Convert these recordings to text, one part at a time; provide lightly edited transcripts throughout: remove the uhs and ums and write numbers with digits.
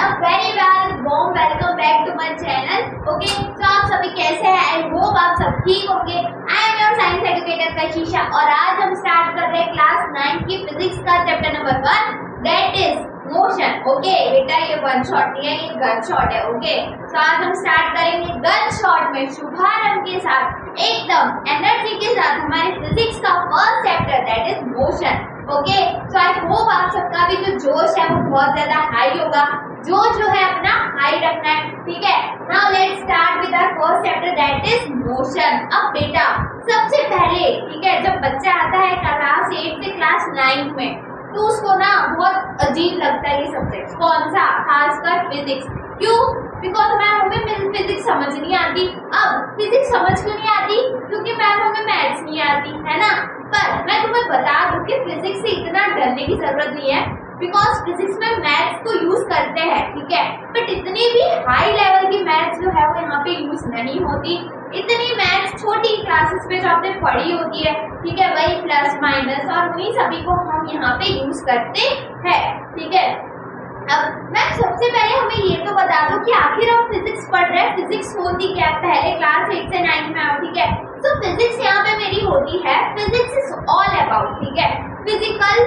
a very warm welcome back to my channel. Okay, तो आप सभी कैसे हैं? I hope आप सब ठीक होंगे. I am your science educator कशिशा और आज हम स्टार्ट कर रहे हैं क्लास 9 की फिजिक्स का chapter number 1 that is motion. Okay बेटा, ये वन शॉट नहीं है, ये गन शॉट है. ओके, तो आज हम स्टार्ट करेंगे गन शॉट में शुभारंभ के साथ, एकदम एनर्जी के साथ हमारे फिजिक्स का first chapter that is motion. Okay, so I hope आप सबका भी जो जोश है वो बहुत ज्यादा हाई होगा. जोश जो है अपना हाई रखना है, ठीक है. Now let's start with our first chapter that is motion. अब बेटा सबसे पहले, ठीक है, जब बच्चा आता है क्लास 8 से क्लास 9 में, तो उसको ना बहुत अजीब लगता है ये सब्जेक्ट. कौन सा? खासकर फिजिक्स. क्यों? बिकॉज मैम हमें फिजिक्स समझ नहीं आती. अब फिजिक्स समझ क्यों नहीं आती? क्योंकि मैम हमें मैथ्स नहीं आती है ना. पर मैं तुम्हें बता दूं कि फिजिक्स से इतना डरने की जरूरत नहीं है, बिकॉज फिजिक्स में मैथ्स को यूज करते हैं, ठीक है, बट इतनी भी हाई लेवल की मैथ्स जो है वो यहाँ पे यूज नहीं होती. इतनी मैथ्स छोटी क्लासेस में जो आपने पढ़ी होती है, ठीक है, वही प्लस माइनस और उन्हीं सभी को हम यहाँ पे यूज करते हैं, ठीक है. अब मैं सबसे पहले हमें ये तो बता दूं कि आखिर हम फिजिक्स पढ़ रहे हैं. फिजिक्स होती क्या? पहले क्लास 8 से 9 में आओ, ठीक है. तो फिजिक्स यहाँ पे मेरी होती है, फिजिक्स इज ऑल अबाउट, ठीक है, फिजिकल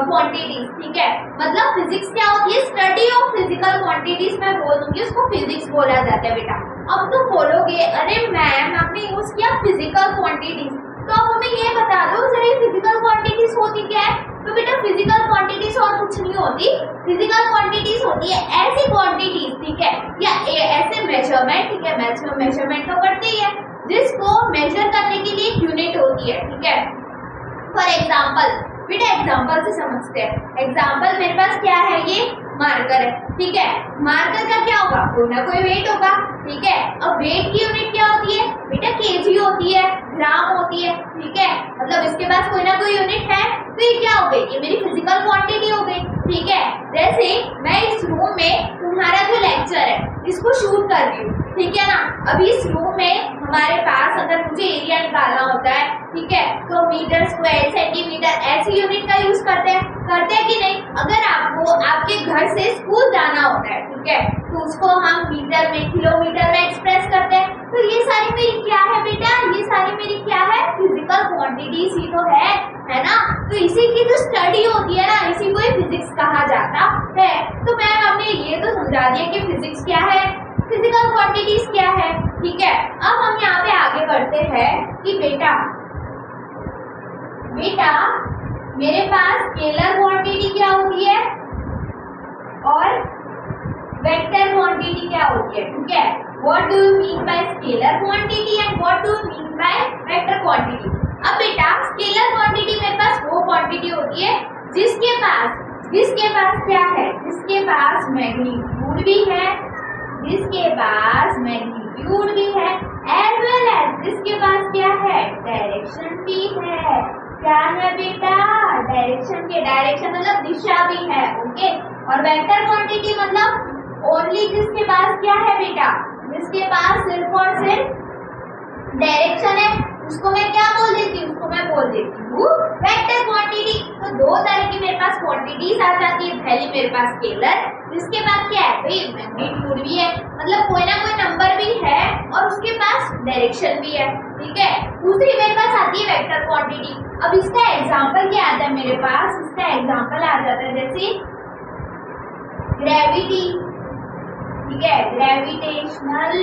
क्वांटिटीज, ठीक है. मतलब फिजिक्स क्या होती है? Study of physical quantities. मैं बोलूंगी उसको फिजिक्स बोला जाता है बेटा. अब तुम बोलोगे अरे मैम आपने यूज किया फिजिकल क्वांटिटीज, तो अब हमें ये बता दो सर ये फिजिकल क्वांटिटीज होती क्या है? तो बेटा फिजिकल क्वांटिटीज और कुछ नहीं होती. फिजिकल क्वांटिटीज होती है ऐसी क्वांटिटीज, ठीक है, या ऐसे मेजरमेंट, ठीक है, मेजरमेंट तो करते ही है, जिसको मेजर करने के लिए एक यूनिट होती है, ठीक है. फॉर एग्जाम्पल, बेटा एग्जाम्पल से समझते हैं. एग्जाम्पल मेरे पास क्या है? ये मार्कर है, ठीक है. मार्कर का क्या होगा? कोई ना कोई वेट होगा, ठीक है. अब वेट की यूनिट क्या होती है? बेटा केजी होती है, ग्राम होती है, ठीक है. मतलब इसके पास कोई ना कोई यूनिट है, तो ये क्या हो गई? ये मेरी फिजिकल क्वांटिटी हो गई, ठीक है. जैसे मैं इस रूम में तुम्हारा जो लेक्चर है इसको शूट कर रही हूँ, ठीक है ना. अभी इस रूम में हमारे पास अगर मुझे एरिया निकालना होता है, ठीक है, तो मीटर स्क्वायर, सेंटीमीटर ऐसी यूनिट का यूज करते हैं कि नहीं? अगर आपको आपके घर से स्कूल जाना होता है, ठीक है, तो उसको हम मीटर में, किलोमीटर में एक्सप्रेस करते हैं. तो ये सारी मेरी क्या है बेटा? ये सारी मेरी क्या है? फिजिकल क्वांटिटीज ही तो है ना. तो इसी की जो स्टडी होती है ना, इसी को ही फिजिक्स कहा जाता है. तो मैम हमने ये तो समझा दिया कि फिजिक्स क्या है, फिजिकल क्वांटिटीज क्या है, ठीक है. अब हम यहाँ पे आगे बढ़ते हैं कि बेटा मेरे पास स्केलर क्वांटिटी क्या होती है और वेक्टर क्वांटिटी क्या होती है, ठीक है. What do you mean by scalar quantity and what do you mean by vector quantity? अब बेटा स्केलर क्वांटिटी मेरे पास वो क्वांटिटी होती है जिसके पास क्या है? जिसके पास मैग्नीट्यूड भी है, एज वेल एज जिसके पास क्या है? डायरेक्शन भी है. क्या है बेटा? डायरेक्शन मतलब दिशा भी है. ओके. और वेक्टर क्वांटिटी मतलब ओनली जिसके पास क्या है बेटा? जिसके पास सिर्फ और सिर्फ डायरेक्शन है, उसको मैं क्या बोल देती हूँ? उसको मैं बोल देती हूँ वेक्टर क्वांटिटी. तो दो तरह की मेरे पास क्वांटिटीज आ जाती है. पहली मेरे पास स्केलर, जिसके पास क्या है भाई? मैग्नीट्यूड भी है, मतलब कोई ना कोई नंबर भी है और उसके पास डायरेक्शन भी है, ठीक है. दूसरी मेरे पास आती है वेक्टर क्वांटिटी. अब इसका एग्जांपल क्या आता है मेरे पास? इसका एग्जांपल आ जाता है जैसे ग्रेविटी, ठीक है, ग्रेविटेशनल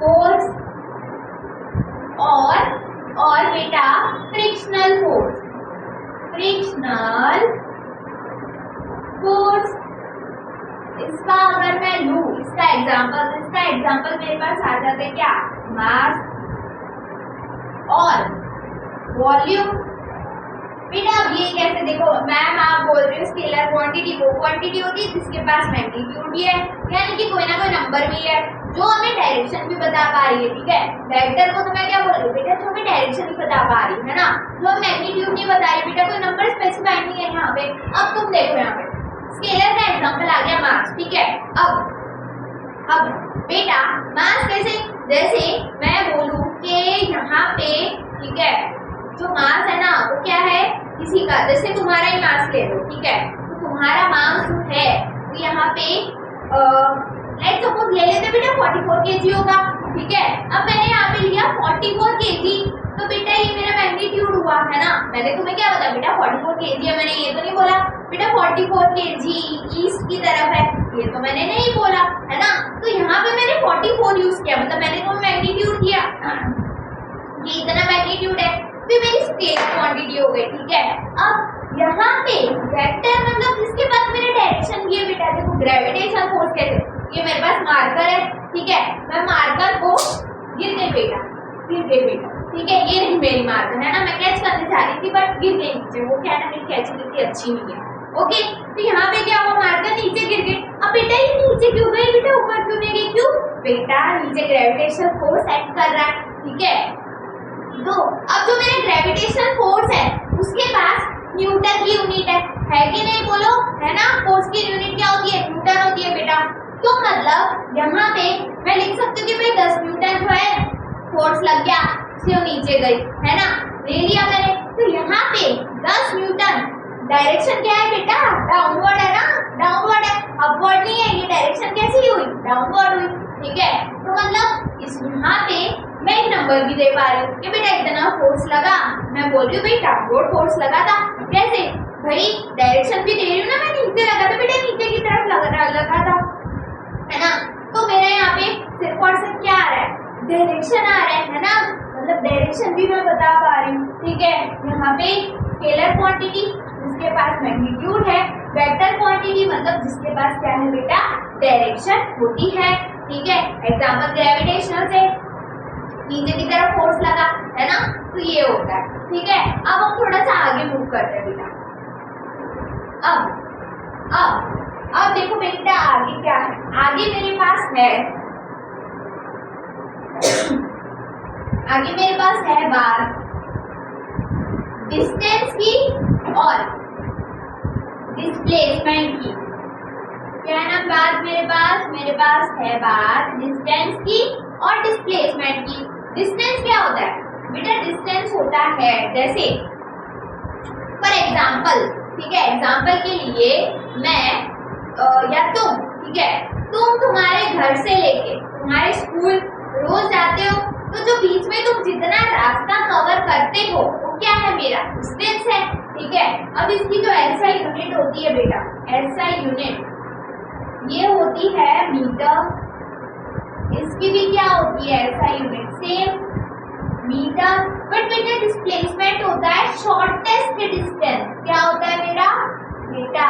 फोर्स और बेटा फ्रिक्शनल फोर्स. इसका अगर मैं लूं इसका एग्जांपल मेरे पास आ जाता है क्या? मास और वॉल्यूम. बेटा अब ये कैसे? देखो मैम आप बोल रहे हो स्केलर क्वांटिटी वो क्वांटिटी होती है जिसके पास मैग्नीट्यूड भी है, यानी कि कोई ना कोई नंबर भी है जो हमें डायरेक्शन भी बता पा रही है, ठीक है. वेक्टर को तो मैं क्या बोल रही हूँ बेटा? जो हमें डायरेक्शन भी बता पा रही है ना, जो मैग्नीट्यूड नहीं बता रही बेटा, कोई नंबर स्पेसिफाई नहीं है यहाँ पे. अब तुम देखो यहाँ पे स्केलर का एग्जाम्पल आ गया मास, ठीक है. अब बेटा मास कैसे? जैसे मैं बोलूँ कि यहाँ पे, ठीक है, जो मास है ना वो क्या है? किसी का, जैसे तुम्हारा ही मास ले लो, ठीक है, तो तुम्हारा मास है तो यहाँ पे लेट्स सपोज ले लेते बेटा 44 kg होगा, ठीक है। अब मैंने यहाँ पे लिया 44 kg, तो बेटा ये मेरा मैग्नीट्यूड हुआ है ना। मैंने तुम्हें क्या बताया बेटा 44 kg है, मैंने ये तो नहीं बोला बेटा 44 kg ईस्ट की तरफ है, ये तो मैंने नहीं बोला है ना। तो यहाँ पे मैंने 44 यूज किया, मतलब मैंने तुम्हें मैग्नीट्यूड किया, ये इतना मैग्नीट्यूड है, फिर मेरी स्पेस क्वांटिटी हो गई, ठीक है। अब यहाँ पे वेक्टर मतलब जिसके पास मैंने डायरेक्शन की है बेटा, देखो ग्रेविटेशनल फोर्स कैसे, ये मेरे पास मार्कर है, ठीक है। मैं मार्कर को गिर गई बेटा, ठीक है। ये नहीं मेरी मार्कर है ना, मैं कैच करने जा रही थी बट गिर गई नीचे, वो क्या है ना मेरी कैचिंग इतनी अच्छी नहीं है, ओके। तो यहाँ पे क्या हुआ, मार्कर नीचे गिर गई। अब बेटा ये नीचे क्यों गई बेटा, ऊपर क्यों नहीं गई, क्यों बेटा नीचे ग्रेविटेशनल फोर्स एक्ट कर रहा है, ठीक है। तो अब जो मेरा ग्रेविटेशनल फोर्स है उसके पास न्यूटन की यूनिट है कि नहीं बोलो, है ना। फोर्स की यूनिट क्या होती है, न्यूटन होती है बेटा। तो मतलब यहाँ पे मैं लिख सकती हूँ कि भाई 10 न्यूटन जो है फोर्स लग गया, से नीचे गई, है ना, ले लिया मैंने। तो यहाँ पे 10 न्यूटन, डायरेक्शन क्या है बेटा, डाउनवर्ड है ना, डाउनवर्ड है, अपवर्ड नहीं है। ये डायरेक्शन कैसी हुई, डाउनवर्ड हुई, ठीक है। तो मतलब इस यहाँ पे मैं एक नंबर भी दे पा रही हूँ कि बेटा इतना फोर्स लगा, मैं बोल रही हूँ भाई डाउनवर्ड फोर्स लगा था, कैसे भाई डायरेक्शन भी दे रही हूँ ना, मैं नीचे लगा था बेटा, नीचे की तरफ लगा था, है ना। तो मेरा यहाँ पे सिर्फ और सिर्फ क्या आ रहा है, डायरेक्शन आ रहा है ना, मतलब डायरेक्शन भी मैं बता पा रही हूँ, ठीक है। यहाँ पे स्केलर क्वांटिटी जिसके पास मैग्नीट्यूड है, वेक्टर क्वांटिटी मतलब जिसके पास क्या है बेटा, डायरेक्शन होती है, ठीक है। एग्जाम्पल ग्रेविटेशनल से नीचे की तरफ फोर्स लगा, है ना, तो ये होता है, ठीक है। अब हम थोड़ा सा आगे मूव करते हैं बेटा। अब देखो बेटा आगे क्या है, आगे मेरे पास है बात डिस्टेंस की और डिस्प्लेसमेंट की। क्या है ना बात, मेरे पास है बात डिस्टेंस की और डिस्प्लेसमेंट की। डिस्टेंस क्या होता है बेटा, डिस्टेंस होता है जैसे फॉर एग्जाम्पल, ठीक है, एग्जाम्पल के लिए मैं या तुम, ठीक है, तुम्हारे घर से लेके तुम्हारे स्कूल रोज जाते हो, तो जो बीच में तुम जितना रास्ता कवर करते हो वो क्या है, मेरा डिस्टेंस है, ठीक है। अब इसकी जो एसआई यूनिट होती है बेटा, एसआई यूनिट ये होती है मीटर, इसकी भी क्या होती है SI unit, same metre. But बेटा डिस्प्लेसमेंट होता है शॉर्टेस्ट डिस्टेंस, क्या होता है मेरा बेटा,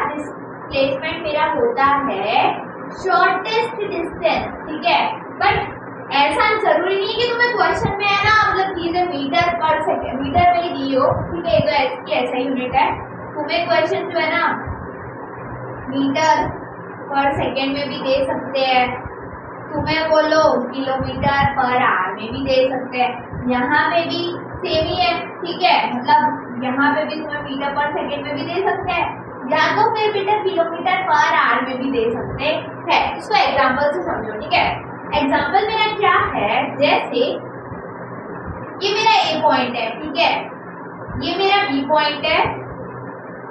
डिस्प्लेसमेंट मेरा होता है शॉर्टेस्ट डिस्टेंस, ठीक है। बट ऐसा जरूरी नहीं कि तुम्हें क्वेश्चन में है ना, मतलब चीजें मीटर पर सेकेंड मीटर में ही दी हो, ठीक है, तो इसकी ऐसा यूनिट है। तुम्हें क्वेश्चन जो है ना मीटर पर सेकेंड में भी दे सकते हैं, तुम्हें बोलो किलोमीटर पर आवर में भी दे सकते हैं, यहाँ पे भी सेम ही है, ठीक है। मतलब यहाँ पे भी तुम्हें मीटर पर सेकेंड में भी दे सकते हैं, या तो फिर बेटा किलोमीटर पर आवर में भी दे सकते हैं। इसको एग्जांपल से समझो, ठीक है। एग्जांपल मेरा क्या है, जैसे ये मेरा ए पॉइंट है, ठीक है, ये मेरा बी पॉइंट है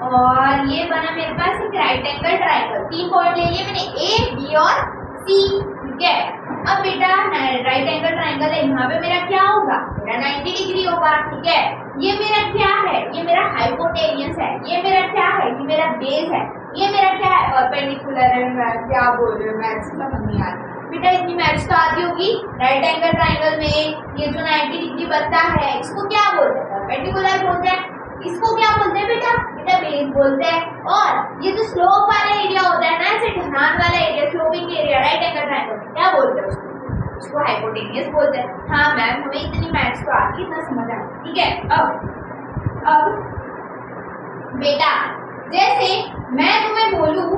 और ये बना मेरे पास एक राइट एंगल ट्राइंगल। 3 पॉइंट ले लिए मैंने, ए बी और सी, ठीक है। अब बेटा राइट एंगल ट्राइंगल है, यहाँ पे मेरा क्या होगा, मेरा 90 डिग्री होगा, ठीक है। ये मेरा क्या है, ये मेरा हाइपोटेनियस है, ये मेरा क्या है, ये मेरा बेस है, ये मेरा क्या है, परपेंडिकुलर है। मैं क्या बोल रही हूँ, मैथ्स समझ नहीं आ रही बेटा, इतनी मैथ्स तो आती होगी। राइट एंगल ट्राइंगल में ये जो 90 डिग्री बनता है इसको क्या बोलते हैं, परपेंडिकुलर बोलते हैं। इसको क्या बोलते हैं बेटा बेस बोलते हैं। और ये जो स्लोप वाला एरिया होता है ना, ऐसे ढलान वाला area, sloping area, right angle triangle क्या बोलते हैं उसको हाइपोटेनियस बोलते हैं। हाँ मैम, हमें इतनी मैथ्स तो आती, इतना समझ आ, ठीक है। अब बेटा जैसे मैं तुम्हें बोलूं,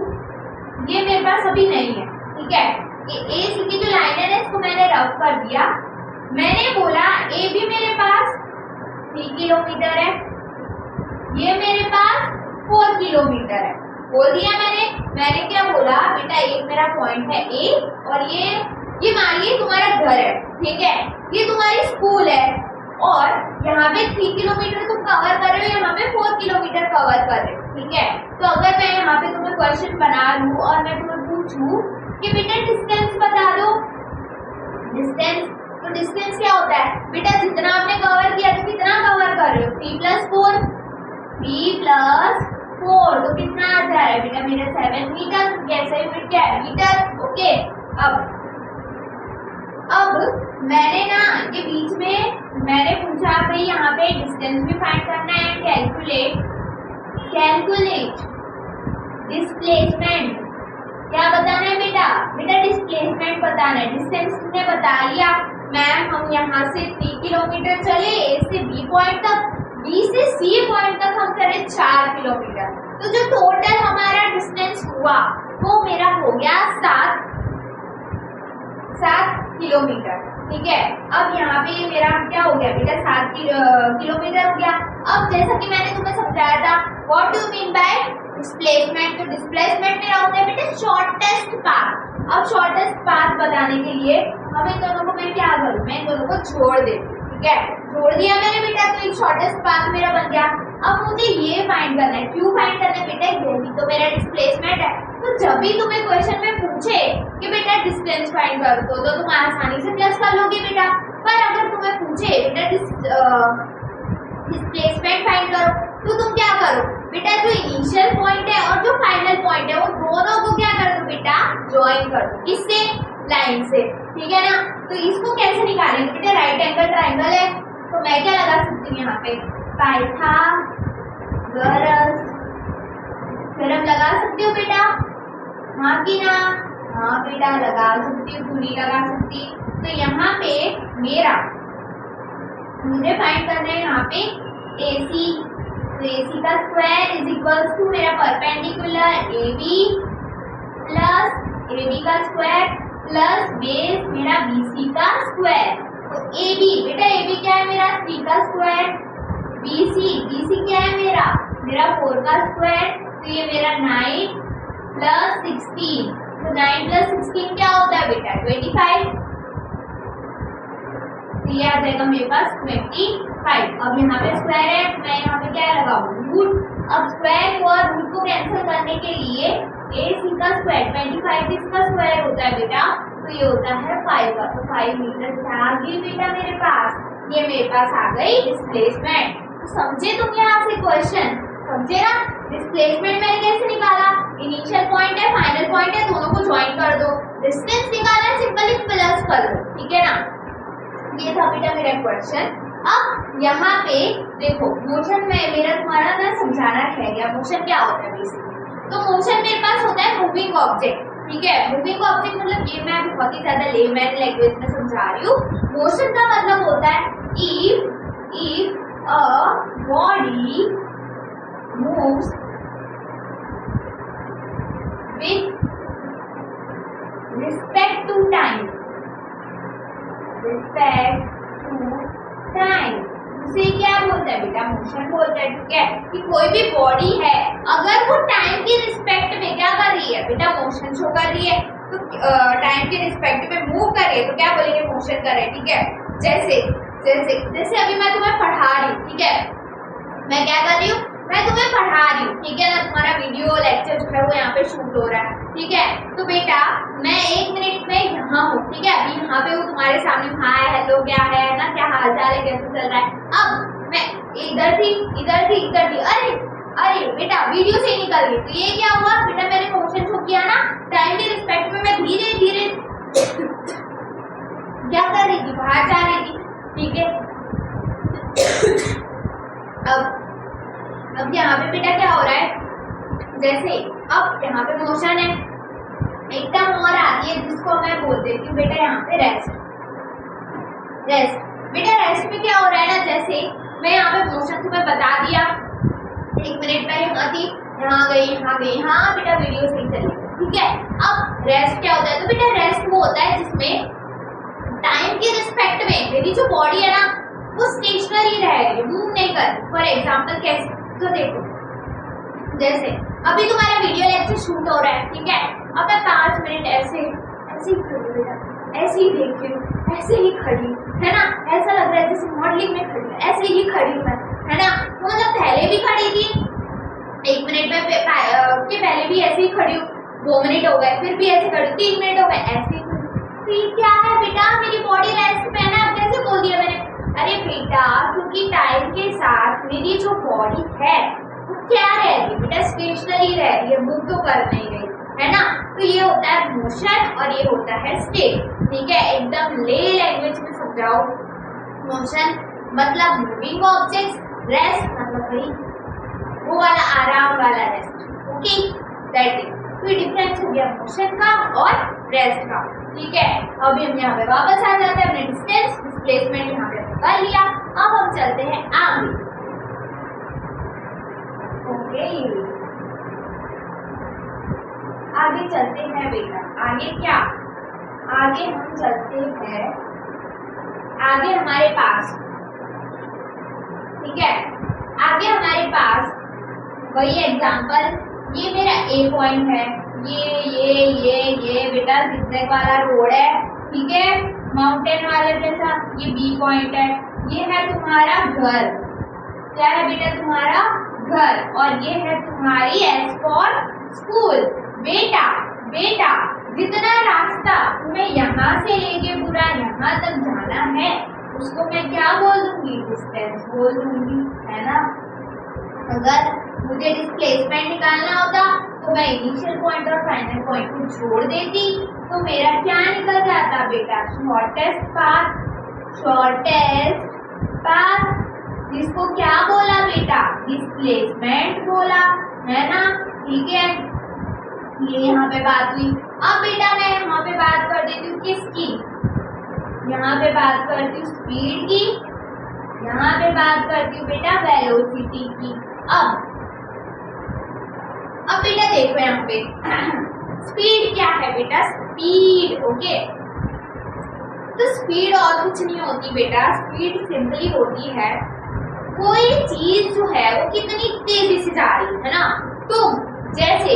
ये मेरे पास अभी नहीं है, ठीक है, ये ए सी की जो लाइन है इसको मैंने रफ कर दिया। मैंने बोला ए भी मेरे पास 3 किलोमीटर है, ये मेरे पास 4 किलोमीटर है, बोल दिया मैंने क्या बोला बेटा, एक मेरा पॉइंट है ए और ये मानिए तुम्हारा घर है, ठीक है, ये तुम्हारी स्कूल है, और यहाँ पे 3 किलोमीटर तुम कवर कर रहे हो, यहाँ पे 4 किलोमीटर कवर कर रहे हो, ठीक है। तो अगर मैं यहाँ पे तुम्हें क्वेश्चन बना लूँ और मैं तुम्हें पूछूं कि बेटा डिस्टेंस बता दो, डिस्टेंस, तो डिस्टेंस क्या होता है बेटा, जितना आपने कवर किया तो कितना कवर कर रहे हो, 3 + 4, 3 + 4, तो कितना आ जा रहा है बेटा मेरा 7 मीटर, कैसे यूनिट क्या है मीटर, ओके। अब मैंने ना ये बीच में मैंने पूछा भाई यहाँ पे डिस्टेंस भी फाइंड करना है, कैलकुलेट डिस्प्लेसमेंट, क्या बताना है बेटा, बेटा डिस्प्लेसमेंट बताना है। डिस्टेंस तुमने बता लिया मैम, हम यहाँ से 3 किलोमीटर चले ए से बी पॉइंट तक, बी से सी पॉइंट तक हम चले 4 किलोमीटर, तो जो टोटल हमारा डिस्टेंस हुआ वो मेरा हो गया 7 किलोमीटर, ठीक है। अब यहाँ पे मेरा क्या हो गया बेटा 7 किलोमीटर हो गया। अब जैसा कि मैंने तुम्हें समझाया था what do mean by displacement, तो डिस्प्लेसमेंट मेरा होता है बेटा शॉर्टेस्ट पाथ। अब शॉर्टेस्ट पाथ बताने के लिए हम इन दोनों को मैं क्या करूँ, मैं इन दोनों को जोड़ देती हूँ, ठीक है। जोड़ दिया मैंने बेटा, तो एक शॉर्टेस्ट पाथ मेरा बन गया। अब मुझे ये फाइंड करना है, क्यों फाइंड करना है बेटा, यही तो मेरा डिस्प्लेसमेंट है। तो जब भी तुम्हें क्वेश्चन में पूछे कि बेटा डिस्टेंस फाइंड कर दो तो तुम आसानी से प्लस कर लोगे बेटा, पर अगर तुम्हें पूछे बेटा डिस्प्लेसमेंट फाइंड करो तो तुम क्या करो बेटा, जो इनिशियल पॉइंट है और जो फाइनल पॉइंट है वो दोनों को क्या कर दो बेटा, ज्वाइन कर दो, किससे, लाइन से, ठीक है ना। तो इसको कैसे निकालेंगे बेटा, राइट एंगल ट्राइंगल है, तो मैं क्या लगा सकती हूँ यहाँ पे पाइथागोरस थ्योरम लगा सकती हूँ बेटा, हाँ कि ना, हाँ बेटा लगा सकती हूँ, पूरी लगा सकती। तो यहाँ पे मेरा मुझे फाइंड करना है यहाँ पे AC, तो AC का स्क्वायर इज इक्वल्स टू मेरा परपेंडिकुलर AB प्लस AB का स्क्वायर प्लस बेस मेरा BC का स्क्वायर। तो AB बेटा AB क्या है मेरा 3 का स्क्वायर, BC क्या है मेरा 4 का स्क्वायर, तो ये मेरा 9 + 16, तो 9 + 16 क्या होता है बेटा 25, तो ये आ जाएगा मेरे पास 25। अब यहाँ पे स्क्वायर है, मैं यहाँ पे क्या लगाऊँ रूट। अब स्क्वायर को और रूट को कैंसिल करने के लिए AC का स्क्वायर 25 इसका स्क्वायर होता है बेटा, तो ये होता है 5 का, तो 5 मीटर आ गई बेटा मेरे पास, ये मेरे पास आ गई डिस्प्लेसमेंट। तो समझे तुम यहाँ से क्वेश्चन, समझे ना। डिस्प्लेसमेंट मैंने कैसे निकाला, इनिशियल पॉइंट है फाइनल पॉइंट है, दोनों को ज्वाइन कर दो, डिस्टेंस निकाला है सिंपली प्लस कर दो, ठीक है ना। ये था बेटा मेरा क्वेश्चन। अब यहाँ पे देखो मोशन में मेरा तुम्हारा ना समझाना रह गया, मोशन क्या होता है बेसिकली। तो मोशन मेरे पास होता है मूविंग ऑब्जेक्ट, ठीक है। मूविंग ऑब्जेक्ट मतलब ये मैं बहुत ही ज्यादा लेमैन लैंग्वेज में समझा रही हूँ। मोशन का मतलब होता है if a body moves with respect to time, उसे क्या बोलता है बेटा, मोशन बोलता है, ठीक है। कि कोई भी बॉडी है अगर वो टाइम की रिस्पेक्ट में क्या कर रही है बेटा, मोशन शो कर रही है, तो टाइम के रिस्पेक्ट में मूव कर रही है तो क्या बोलेंगे, मोशन कर रहे हैं, ठीक है। जैसे जैसे जैसे अभी मैं तुम्हें पढ़ा रही हूँ, ठीक है, मैं क्या कर रही हूँ, मैं तुम्हें पढ़ा रही हूँ, ठीक है ना। तुम्हारा वीडियो लेक्चर जो है वो यहाँ पे शूट हो रहा है, ठीक है। तो बेटा मैं 1 मिनट में यहाँ हूँ, ठीक है, अभी यहाँ पे वो तुम्हारे सामने हाय हेलो क्या है ना, क्या हाल चाल है, कैसे चल रहा है। अब मैं इधर थी, अरे बेटा वीडियो से ही निकल गई, तो ये क्या हुआ बेटा, मैंने मोशन शो किया ना, टाइम के रिस्पेक्ट में मैं धीरे धीरे क्या कर रही थी, बाहर जा रही थी, ठीक है। अब यहाँ पे बेटा क्या हो रहा है, जैसे अब यहाँ पे मोशन है, एकदम और आती है जिसको मैं बोल देती हूँ बेटा यहाँ पे रेस्ट बेटा रेस्ट में क्या हो रहा है ना, जैसे मैं यहाँ पे मोशन तुम्हें बता दिया, 1 मिनट में यहाँ थी, यहाँ गई, हाँ बेटा वीडियो सही चली, ठीक है। अब रेस्ट क्या होता है, तो बेटा रेस्ट वो होता है जिसमें टाइम के रिस्पेक्ट में मेरी जो बॉडी है ना वो स्टेशनरी रह रही है, मूव नहीं कर रही। फॉर एग्जाम्पल कैसे, तो देखो जैसे अभी तुम्हारा वीडियो लेक्चर शूट हो रहा है, ठीक है। अब मैं 5 मिनट ऐसे ऐसे ही देख रही हूँ, ऐसे ही खड़ी हूँ, है ना, ऐसा लग रहा है जैसे मॉडलिंग में खड़ी हूँ, ऐसे ही खड़ी हूँ मैं, है ना। तो मतलब पहले भी खड़ी थी, 1 मिनट में के पहले भी ऐसे ही खड़ी हूँ, 2 मिनट हो गए, फिर भी ऐसे खड़ी हूँ, 3 मिनट हो गए, ऐसे ही खड़ी हूँ। तो ये क्या है बेटा, मेरी बॉडी रेस्ट पे है ना, अब कैसे बोल दिया मैंने? अरे बेटा, क्योंकि टाइम के साथ मेरी जो बॉडी है वो क्या रह रही है बेटा, स्टेशनरी रह रही है, मूव तो कर नहीं रही, है ना। तो ये होता है मोशन और ये होता है स्टेट, ठीक है। एकदम ले लैंग्वेज में समझाओ। मोशन मतलब मूविंग ऑब्जेक्ट्स, रेस्ट मतलब वही वो वाला आराम वाला रेस्ट, ओके, दैट इज। कोई डिफरेंस हो गया मोशन का और रेस्ट का, ठीक है। अभी हम यहाँ पे वापस आ जाते हैं, हमने डिस्टेंस डिस्प्लेसमेंट यहाँ पे कर लिया। अब हम चलते हैं आगे, ओके। आगे चलते हैं बेटा, आगे क्या, आगे हम चलते हैं, आगे हमारे पास, ठीक है, आगे हमारे पास वही एग्जांपल, ये मेरा ए पॉइंट है, ये बेटा जिगजैग वाला रोड है, ठीक है, माउंटेन वाले जैसा। ये बी पॉइंट है, ये है तुम्हारा घर, क्या है बेटा तुम्हारा घर, और ये है तुम्हारी एस फॉर स्कूल। बेटा बेटा जितना रास्ता तुम्हें यहाँ से लेके पूरा यहाँ तक जाना है उसको मैं क्या बोल दूंगी, डिस्टेंस बोल दूंगी, है ना। अगर मुझे डिस्प्लेसमेंट निकालना होता तो मैं इनिशियल पॉइंट और फाइनल पॉइंट को छोड़ देती, तो मेरा क्या निकल जाता बेटा, शॉर्टेस्ट पाथ, शॉर्टेस्ट पाथ, जिसको क्या बोला बेटा, डिस्प्लेसमेंट बोला, है ना, ठीक है। ये यहाँ पे बात हुई। अब बेटा मैं यहाँ पे बात कर देती हूँ किसकी, यहाँ पे बात करती हूँ स्पीड की, यहाँ पे बात करती हूँ बेटा वेलोसिटी की। अब बेटा देखो यहाँ पे स्पीड क्या है बेटा, स्पीड, ओके। तो स्पीड और कुछ नहीं होती बेटा, स्पीड सिंपली होती है कोई चीज जो है वो कितनी तेजी से जा रही है ना। तुम जैसे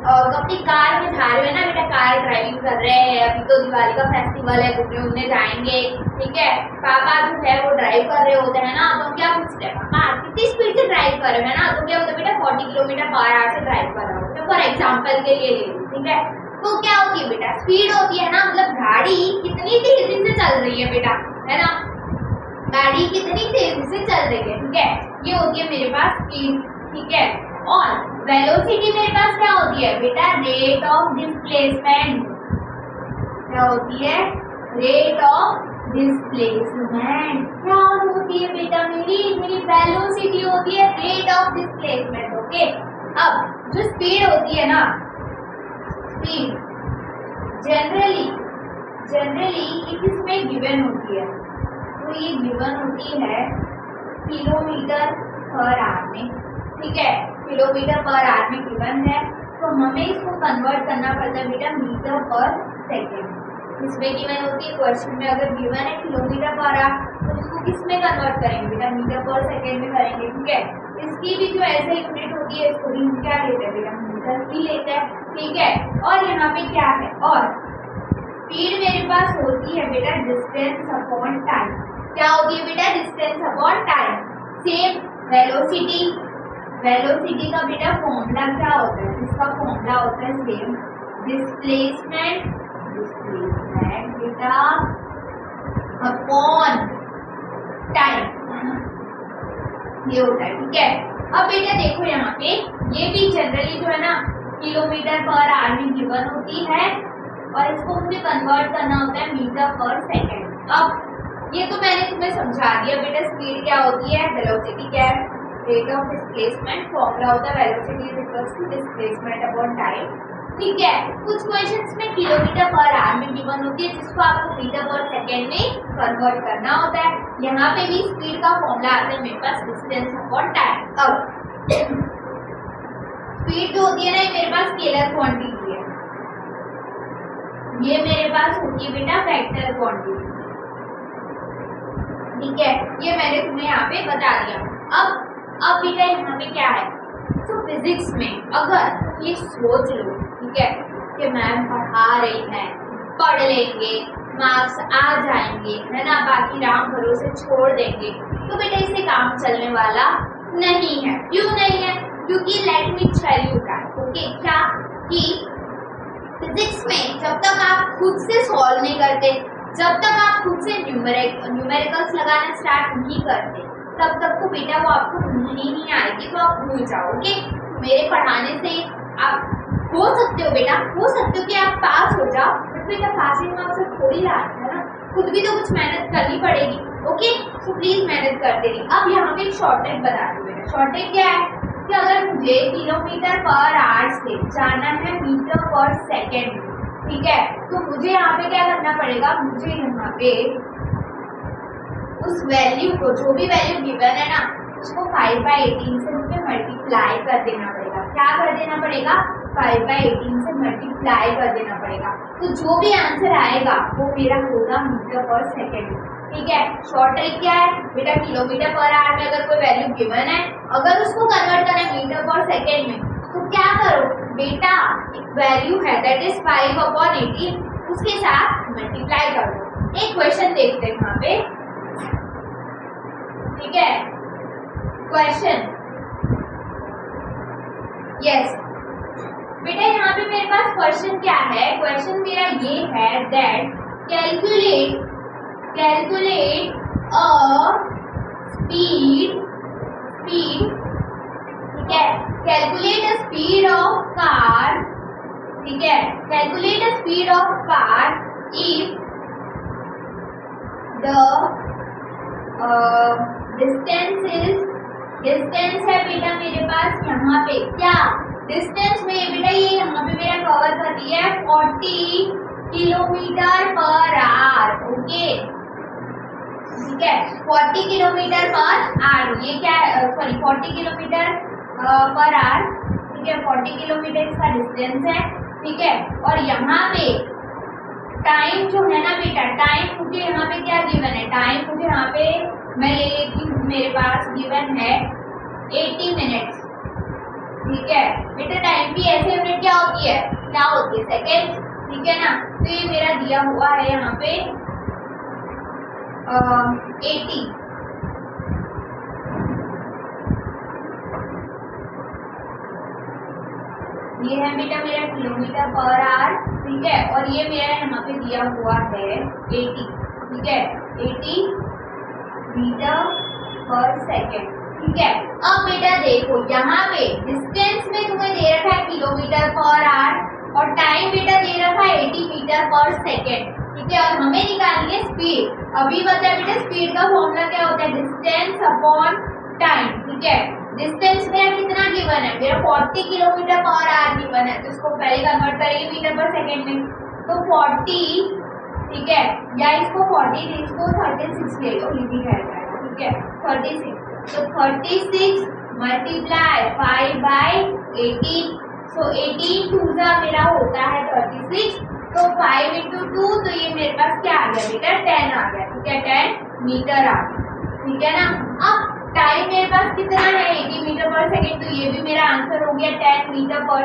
अपनी कार में जा रहे हो ना बेटा, कार ड्राइविंग कर रहे हैं, अभी तो दिवाली का फेस्टिवल है, घूमने जाएंगे, ठीक है। पापा जो है वो ड्राइव कर रहे होते हैं ना, तो क्या पूछते हैं पापा कितनी स्पीड से ड्राइव कर रहे हैं ना, तो क्या होता है बेटा 40 किलोमीटर पर आवर से ड्राइव कर रहा होता है, फॉर एग्जाम्पल के लिए ले, ठीक है। तो क्या होती है बेटा, स्पीड होती है ना, मतलब गाड़ी कितनी तेजी से चल रही है बेटा, है ना, गाड़ी कितनी तेजी से चल रही है, ठीक है। ये होती है मेरे पास स्पीड, ठीक है। और वेलोसिटी मेरे पास क्या होती है बेटा, रेट ऑफ डिस्प्लेसमेंट, क्या होती है, रेट ऑफ डिस्प्लेसमेंट, क्या होती है बेटा, मेरी वेलोसिटी होती है रेट ऑफ डिस्प्लेसमेंट, ओके। अब जो स्पीड होती है ना, स्पीड जनरली ये किसमें गिवन होती है, तो ये गिवन होती है किलोमीटर पर आवर में, ठीक है, किलोमीटर पर आवर में गिवन है, तो हमें इसको कन्वर्ट करना पड़ता है बेटा मीटर पर सेकेंड। इसमें गिवन होती है क्वेश्चन में, अगर गिवन है किलोमीटर पर आवर तो इसको किस में कन्वर्ट करेंगे बेटा, मीटर पर सेकेंड में करेंगे, ठीक है। इसकी भी जो ऐसे यूनिट होती है इसको भी हम क्या लेते हैं बेटा, मीटर ही लेते हैं, ठीक है। और यहाँ पे क्या है, और स्पीड मेरे पास होती है बेटा डिस्टेंस अपॉन टाइम, क्या होती है बेटा, distance upon time. Same velocity का बेटा फॉर्मूला क्या होता है, इसका फॉर्मूला होता है सेम, डिस्प्लेसमेंट बेटा अपॉन टाइम, ये होता है, ठीक है। अब बेटा देखो यहाँ पे ये भी जनरली जो है ना किलोमीटर पर आवर में गिवन होती है, और इसको मुझे कन्वर्ट करना होता है मीटर पर सेकेंड। अब ये तो मैंने तुम्हें समझा दिया बेटा, स्पीड क्या होती है, वेलोसिटी क्या है, रेट ऑफ डिस्प्लेसमेंट, फॉर्मूला होता है velocity is equals to displacement upon time, ठीक है। कुछ क्वेश्चंस में किलोमीटर पर आवर में गिवन होती है, जिसको आपको मीटर पर सेकेंड में कन्वर्ट करना होता है। यहाँ पे भी स्पीड का फॉर्मूला आता है मेरे पास डिस्टेंस अपॉन टाइम। अब स्पीड जो होती है ना ये मेरे पास स्केलर क्वांटिटी है, ये मेरे पास होती है बेटा वेक्टर क्वांटिटी, ठीक है। ये मैंने तुम्हें यहाँ पे बता दिया। अब बेटा यहाँ पे क्या है, तो फिजिक्स में अगर ये सोच लो, ठीक है, कि मैम पढ़ा रही है, पढ़ लेंगे, मार्क्स आ जाएंगे, है ना, बाकी राम भरोसे छोड़ देंगे, तो बेटा इससे काम चलने वाला नहीं है। क्यों नहीं है? क्योंकि let me tell you that, okay, क्या कि फिजिक्स में जब तक आप खुद से सॉल्व नहीं करते, जब तक आप खुद से न्यूमेरिकल्स लगाना स्टार्ट नहीं करते, तब तक तो बेटा वो आपको भूलनी नहीं आएगी, तो आप भूल जाओगे। मेरे पढ़ाने से आप हो सकते हो बेटा, हो सकते हो कि आप पास हो जाओ, बट बेटा पासिंग मार्क्स से थोड़ी लाना है ना, खुद भी तो कुछ मेहनत करनी पड़ेगी। ओके, सो प्लीज मेहनत करते रहिए। अब यहाँ पे एक शॉर्टेज बता दूँ बेटा। शॉर्टेज क्या है कि अगर मुझे किलोमीटर पर आवर से जाना है मीटर पर सेकेंड, ठीक है, तो मुझे यहाँ पे क्या करना पड़ेगा, मुझे यहाँ पे उस वैल्यू को, जो भी वैल्यू गिवन है ना, उसको 5/18 से मुझे मल्टीप्लाई कर देना पड़ेगा। क्या कर देना पड़ेगा? 5/18 से मल्टीप्लाई कर देना पड़ेगा। तो जो भी आंसर आएगा वो मेरा होगा मीटर पर सेकेंड, ठीक है। शॉर्ट ट्रिक क्या है बेटा, किलोमीटर पर आवर में अगर कोई वैल्यू गिवन है, अगर उसको कन्वर्ट करना है मीटर पर सेकेंड में, तो क्या करो बेटा, एक वैल्यू है दैट इज 5/18, उसके साथ मल्टीप्लाई कर दो। एक क्वेश्चन देखते हैं यहाँ पे, ठीक है। क्वेश्चन, यस बेटा, यहाँ पे मेरे पास क्वेश्चन क्या है, क्वेश्चन मेरा ये है दैट कैलकुलेट अ स्पीड, ठीक है, calculate the speed of car, ठीक है, calculate the speed of car if the distance है बेटा मेरे पास यहाँ पे, क्या डिस्टेंस में बेटा, ये यहाँ पे मेरा कवर कर दिया है 40 किलोमीटर पर आवर, ओके, ठीक है, 40 किलोमीटर पर आवर, ये क्या है, सॉरी 40 किलोमीटर पर आवर, ठीक है, 40 किलोमीटर इसका डिस्टेंस है, ठीक है। और यहाँ पे टाइम जो है ना बेटा, टाइम मुझे यहाँ पे क्या गिवन है, टाइम मुझे यहाँ पे मैं ले लेती हूँ, मेरे पास गिवन है 80 मिनट्स, ठीक है बेटा। टाइम भी ऐसे यूनिट क्या होती है, सेकेंड, ठीक है ना। तो ये मेरा दिया हुआ है यहाँ पे 80, ये है बेटा मेरा किलोमीटर पर आवर, ठीक है, और ये मेरा यहाँ पे दिया हुआ है 80, ठीक है, 80 मीटर पर सेकेंड, ठीक है। अब बेटा देखो यहाँ पे डिस्टेंस में तुम्हें दे रखा है किलोमीटर पर आवर, और टाइम बेटा दे रखा है 80 मीटर पर सेकेंड, ठीक है। और हमें निकालनी है स्पीड। अभी बता बेटा स्पीड का फॉर्मूला क्या होता है, डिस्टेंस अपॉन टाइम, ठीक है। डिस्टेंस मेरा कितना गिवन है, मेरा 40 किलोमीटर पर आवर गिवन है, तो इसको पहले कन्वर्ट करेंगे मीटर पर सेकेंड में, तो 40, ठीक है, या इसको 40, इसको 36 ले लो, इजी रह जाएगा, ठीक है, 36, तो 36 मल्टीप्लाई 5/18, सो 18 टूजा मेरा होता है 36, तो 5 × 2, तो ये मेरे पास क्या आ गया बेटा, 10 आ गया, ठीक है, 10 मीटर आ गया, ठीक है ना। अब टाइम मेरे पास कितना है, 80 मीटर पर सेकेंड, तो ये भी मेरा आंसर हो गया 10 मीटर पर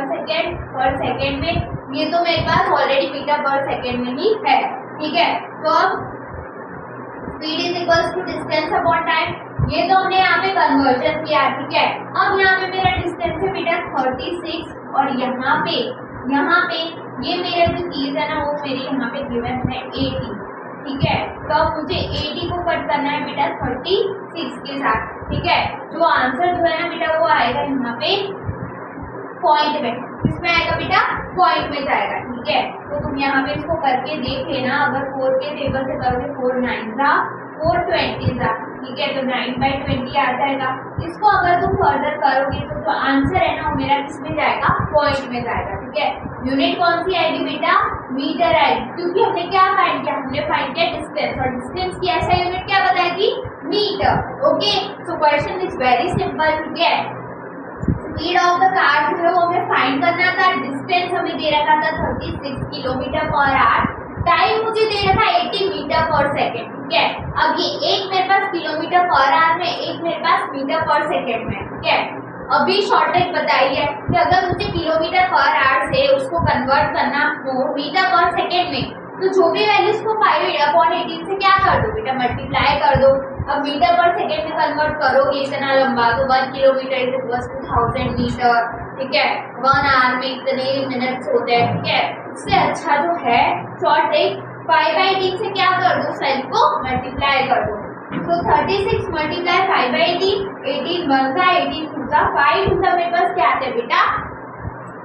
सेकेंड में, ये तो मेरे पास ऑलरेडी मीटर पर सेकेंड में ही है, ठीक है। तो अब speed is equals to distance upon time, ये तो हमने यहाँ पे कन्वर्जन किया, ठीक है। अब यहाँ पे मेरा डिस्टेंस है बेटा 36, और यहाँ पे ये मेरा जो चीज है ना, वो मेरे यहाँ पे गिवन है 80, ठीक है। तो अब मुझे 80 को कट करना है बेटा 36 के साथ, ठीक है। जो आंसर जो है ना बेटा, वो आएगा यहाँ पे पॉइंट में, किसमें आएगा बेटा, पॉइंट में जाएगा, ठीक है। तो तुम यहाँ पे इसको करके देख लेना, अगर 4 के टेबल से करोगे 4 9 जा 420 जा, ठीक है, तो 9/20 आ जाएगा। इसको अगर तुम फर्दर करोगे तो जो आंसर है ना, वो मेरा किसमें जाएगा, पॉइंट में जाएगा, ठीक है। यूनिट कौन सी आएगी बेटा, मीटर आएगी, क्योंकि हमने क्या फाइंड किया, हमने फाइंड किया डिस्टेंस, और डिस्टेंस की ऐसा यूनिट क्या बताएगी, metre, okay. So question is very simple, ठीक है। स्पीड ऑफ द कार जो है वो हमें फाइंड करना था, डिस्टेंस हमें दे रखा था 36 किलोमीटर पर आवर, टाइम मुझे दे रखा 80 मीटर पर सेकेंड, ठीक है। अब ये एक मेरे पास किलोमीटर पर आवर में, एक मेरे पास मीटर पर सेकेंड में, ठीक है। अभी शॉर्टेज बताई है कि अगर मुझे किलोमीटर पर आवर से उसको कन्वर्ट करना हो मीटर पर सेकेंड में, तो जो भी वैल्यूज को 5/18 से क्या कर दो बेटा, मल्टीप्लाई कर दो। अब मीटर पर सेकेंड में कन्वर्ट करोगे इतना लंबा, तो 1 kilometre is equal to 1000 metre, ठीक है। 1 आवर में इतने मिनट्स होते हैं, ठीक है। उससे अच्छा जो है शॉर्ट ट्रिक 5/18 से क्या कर दो, सेल को मल्टीप्लाई कर दो। तो 36 मल्टीप्लाई 5/18, 18 1 का 18 2 का 5 2 का मेरे पास क्या आता है बेटा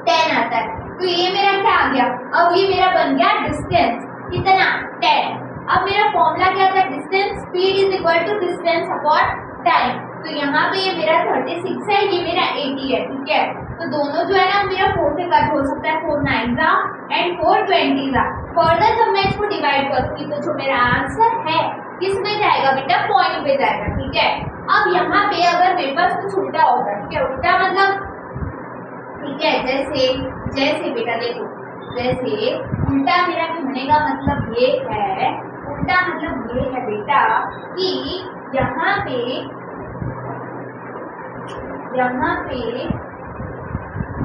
10 आता है। तो ये मेरा क्या आ गया, अब ये मेरा बन गया डिस्टेंस, कितना 10। अब मेरा फॉर्मूला क्या था, distance speed is equal to distance upon time. तो यहाँ पे ये मेरा 36 है, ये मेरा 80 है, ठीक है। तो दोनों जो है ना मेरा 4 से कट हो सकता है, 4 9 जा एंड 4 20 जा। फर्दर जब मैं इसको डिवाइड करूंगी तो जो मेरा आंसर है किस में जाएगा बेटा, पॉइंट पे जाएगा, ठीक है। अब यहाँ पे अगर मेरे पास कुछ उल्टा होगा, ठीक है, उल्टा मतलब ठीक है, जैसे बेटा देखो, जैसे उल्टा मेरा कहने का मतलब ये है, उल्टा मतलब ये है बेटा कि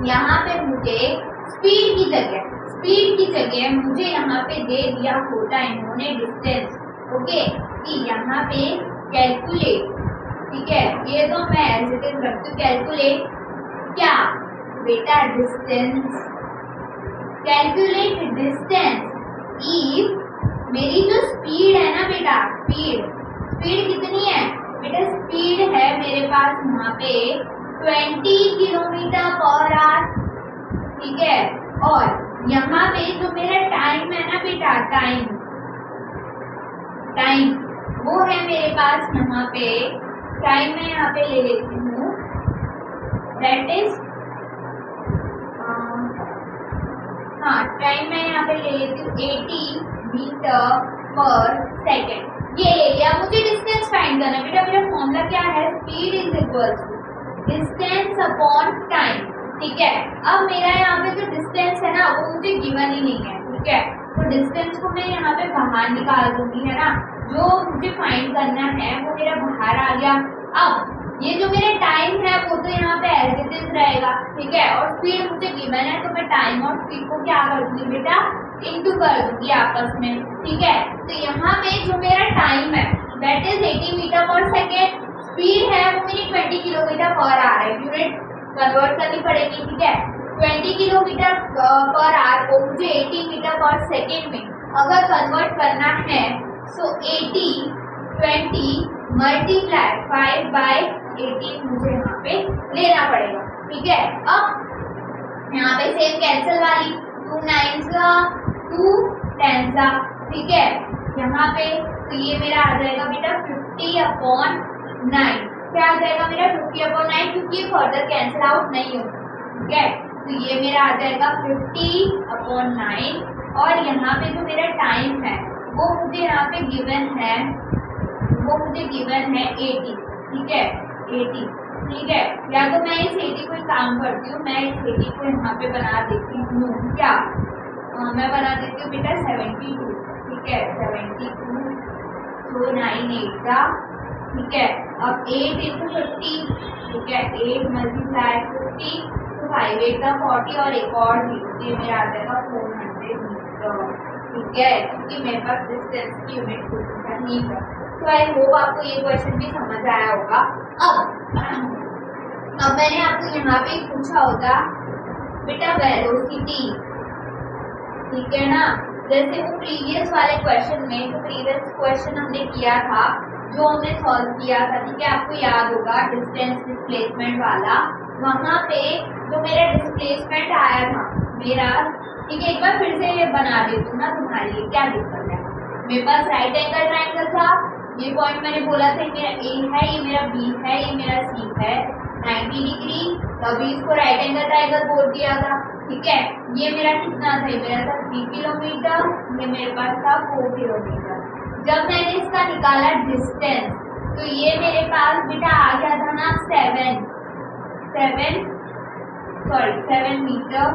यहाँ पे मुझे स्पीड की जगह मुझे यहाँ पे दे दिया होता इन्होंने डिस्टेंस, ओके, कि यहाँ पे कैलकुलेट, ठीक है। ये तो मैं ऐसे रखती हूँ, कैलकुलेट क्या बेटा डिस्टेंस, कैलकुलेट डिस्टेंस इफ मेरी जो स्पीड है ना बेटा, स्पीड कितनी है बेटा, स्पीड है मेरे पास यहाँ पे 20 किलोमीटर पर आवर, ठीक है। और यहाँ पे जो मेरा टाइम है ना बेटा, टाइम वो है मेरे पास यहाँ पे, टाइम मैं यहाँ पे ले लेती हूँ, दैट इज टाइम मैं यहाँ पे ले लेती हूँ 80 मीटर पर सेकेंड। ये ले लिया, मुझे डिस्टेंस फाइंड करना बेटा। मेरा फॉर्मूला क्या है, speed is equal to distance upon time, ठीक है। अब मेरा यहाँ पे जो डिस्टेंस है ना वो मुझे गिवन ही नहीं है, ठीक है। तो डिस्टेंस को मैं यहाँ पे बाहर निकाल दूंगी, है ना। जो मुझे फाइंड करना है वो मेरा बाहर आ गया। अब ये जो मेरा टाइम है वो तो यहाँ पे एज इट इज रहेगा, ठीक है। और स्पीड मुझे गिवन है, तो मैं टाइम और स्पीड को क्या कर दूंगी बेटा, इनटू कर दूंगी आपस में, ठीक है। तो यहाँ पे जो मेरा टाइम है दैट इज 80 मीटर पर सेकेंड, स्पीड है वो मेरी 20 किलोमीटर पर आवर है, यूनिट कन्वर्ट करनी पड़ेगी, ठीक है। 20 किलोमीटर पर आवर को मुझे 80 मीटर पर सेकेंड में अगर कन्वर्ट करना है, सो 80 20 मल्टीप्लाई 5/18 मुझे यहाँ पे लेना पड़ेगा, ठीक है। अब यहाँ पे सेम कैंसिल वाली 2 9 जा 2 10 जा, ठीक है। यहाँ पे तो ये मेरा आ जाएगा बेटा 50/9, क्या आ जाएगा मेरा 50/9, क्योंकि ये फर्दर कैंसिल आउट नहीं होगा, ठीक है। तो ये मेरा आ जाएगा 50/9। और यहाँ पे जो मेरा टाइम है वो मुझे यहाँ पे गिवन है, वो मुझे गिवन है 80, ठीक है, 80, ठीक है। या तो मैं इस 80 को एक काम करती हूँ, मैं इस 80 को यहाँ पे बना देती हूँ, क्या मैं बना देती हूँ बेटा 72, ठीक है, 72 तो 9 8 का, ठीक है। अब 8 × 50, ठीक है, 8 मल्टीप्लाई 50 तो 5 8 का 40 और एक और 0, ये मेरा आ जाएगा 400 मीटर, ठीक है, क्योंकि मेरे पास डिस्टेंस की यूनिट कुछ नहीं है। तो आई होप आपको ये क्वेश्चन भी समझ आया होगा। अब मैंने आपको यहाँ पे पूछा होगा बेटा वेलोसिटी, ठीक है ना। जैसे वो प्रीवियस वाले क्वेश्चन में, जो प्रीवियस क्वेश्चन हमने किया था, जो हमने सॉल्व किया था, ठीक है, आपको याद होगा डिस्टेंस डिस्प्लेसमेंट वाला, वहाँ पे जो मेरा डिस्प्लेसमेंट आया था मेरा, ठीक है, एक बार फिर से बना देती हूँ ना तुम्हारे लिए, क्या दिक्कत है। मेरे पास राइट एंगल ट्राइंगल था, ये पॉइंट मैंने बोला था मेरा ए है, ये मेरा बी है, ये मेरा सी है 90 डिग्री, तभी इसको राइट एंगल ट्राइंगल बोल दिया था, ठीक है। ये मेरा कितना था, ये मेरा था 3 किलोमीटर, ये मेरे पास था 4 किलोमीटर। जब मैंने इसका निकाला डिस्टेंस, तो ये मेरे पास बेटा आ गया था ना 7 मीटर,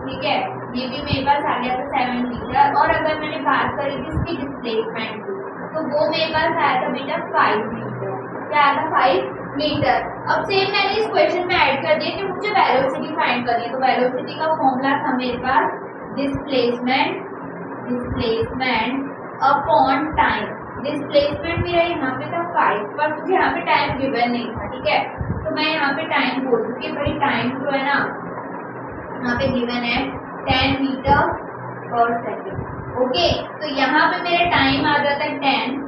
ठीक है, ये भी मेरे पास आ गया था 7 मीटर। और अगर मैंने बात करी थी इसकी डिस्प्लेसमेंट की, तो वो मेरे पास आया था बेटा 5 मीटर, क्या आया था 5 मीटर। अब सेम मैंने इस क्वेश्चन में ऐड कर दिया कि मुझे वेलोसिटी फाइंड करनी है, तो वेलोसिटी का फॉर्मूला था मेरे पास displacement displacement upon time. Displacement मेरा यहाँ पे था 5, पर मुझे यहाँ पे टाइम गिवन नहीं था, ठीक है। तो मैं यहाँ पे टाइम बोल दूँगी, भाई टाइम जो है ना यहाँ पे गिवन है 10 मीटर पर सेकेंड। ओके, तो यहाँ पे मेरा टाइम आ जाता है 10,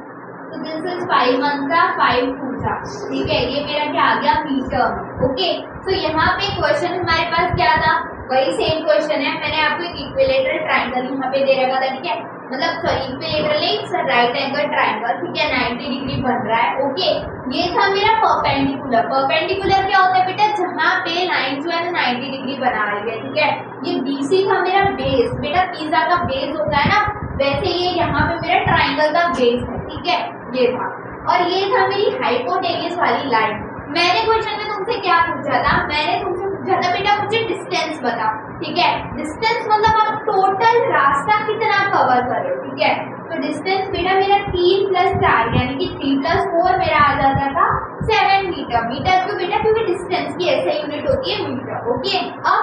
तो दिस इज 5 1 का 5 2 का, ठीक है। ये मेरा क्या आ गया मीटर। ओके, तो यहाँ पे क्वेश्चन हमारे पास क्या था, वही सेम क्वेश्चन है। मैंने आपको एक इक्विलेटरल ट्राइंगल यहाँ पे दे रखा था, ठीक है, मतलब सॉरी इक्विलेटरल नहीं, राइट एंगल ट्राइंगल, ठीक है, 90 डिग्री बन रहा है। ओके, ये था मेरा परपेंडिकुलर। परपेंडिकुलर क्या होता है बेटा, जहाँ पे लाइन जो है ना 90 डिग्री बना रही है, ठीक है। ये बीसी था मेरा बेस, बेटा पिज्जा का बेस होता है ना, वैसे ये यहाँ पे मेरा ट्राइंगल का बेस है, ठीक है, ये था। और ये था मेरी हाइपोटेन्यूस वाली लाइन। मैंने क्वेश्चन में तुमसे क्या पूछा था, मैंने तुमसे पूछा था बेटा मुझे डिस्टेंस बताओ, ठीक है। डिस्टेंस मतलब आप टोटल रास्ता कितना कवर कर रहे हो, ठीक है। तो डिस्टेंस बेटा मेरा 3 + 4 यानी कि 3 + 4 मेरा आ जाता था 7 मीटर। मीटर क्यों बेटा, क्योंकि डिस्टेंस की ऐसे यूनिट होती है मीटर। ओके, अब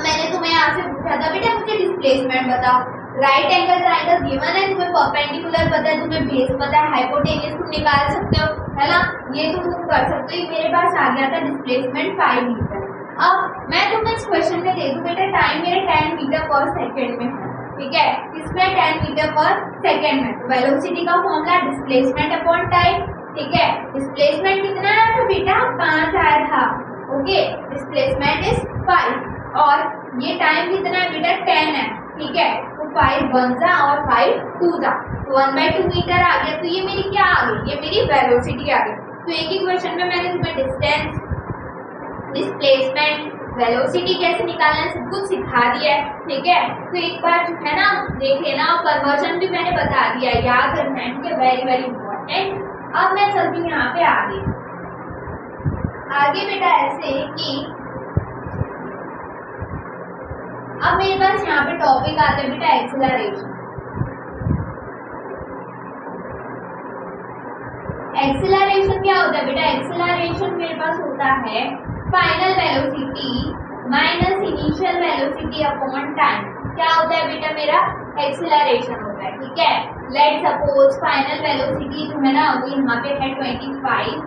मैंने तुम्हें यहाँ से पूछा था बेटा मुझे डिस्प्लेसमेंट बताओ। राइट एंगल ट्राइंगल गिवन है, तुम्हें परपेंडिकुलर पता है, तुम्हें बेस पता है, हाइपोटेन्यूस तुम निकाल सकते हो, है ना, ये तुम कर सकते हो। मेरे पास आ गया था डिस्प्लेसमेंट 5 मीटर। अब मैं तुम्हें इस क्वेश्चन में दे दूं बेटा टाइम मेरे 10 मीटर पर सेकेंड में है, ठीक है, इसमें 10 मीटर पर सेकेंड में। तो वेलोसिटी का फॉर्मूला डिस्प्लेसमेंट अपॉन टाइम, ठीक है। डिस्प्लेसमेंट कितना है तो बेटा 5 आया था। ओके, डिस्प्लेसमेंट इज 5 और ये टाइम कितना है बेटा 10 है, ठीक है। तो 5 1 जा और 5 2 जा, तो 1/2 मीटर आ गया। तो ये मेरी क्या आ गई, ये मेरी वेलोसिटी आ गई। तो एक ही क्वेश्चन में मैंने तुम्हें डिस्टेंस, डिस्प्लेसमेंट, वेलोसिटी कैसे निकालना है सब कुछ सिखा दिया है, ठीक है। तो एक बार जो है ना देख लेना, और कन्वर्जन भी मैंने बता दिया, याद रखना है, ठीक है, वेरी वेरी इंपॉर्टेंट। अब मैं चलती हूँ यहाँ पे आगे बेटा ऐसे कि अब मेरे पास यहाँ पे टॉपिक आता है बेटा एक्सेलरेशन। एक्सेलरेशन क्या होता है बेटा, एक्सेलरेशन मेरे पास होता है final velocity minus initial velocity upon time. क्या होता है बेटा मेरा एक्सेलरेशन होता है, ठीक है। लेट सपोज फाइनल वेलोसिटी जो है ना वो यहाँ पे है 25,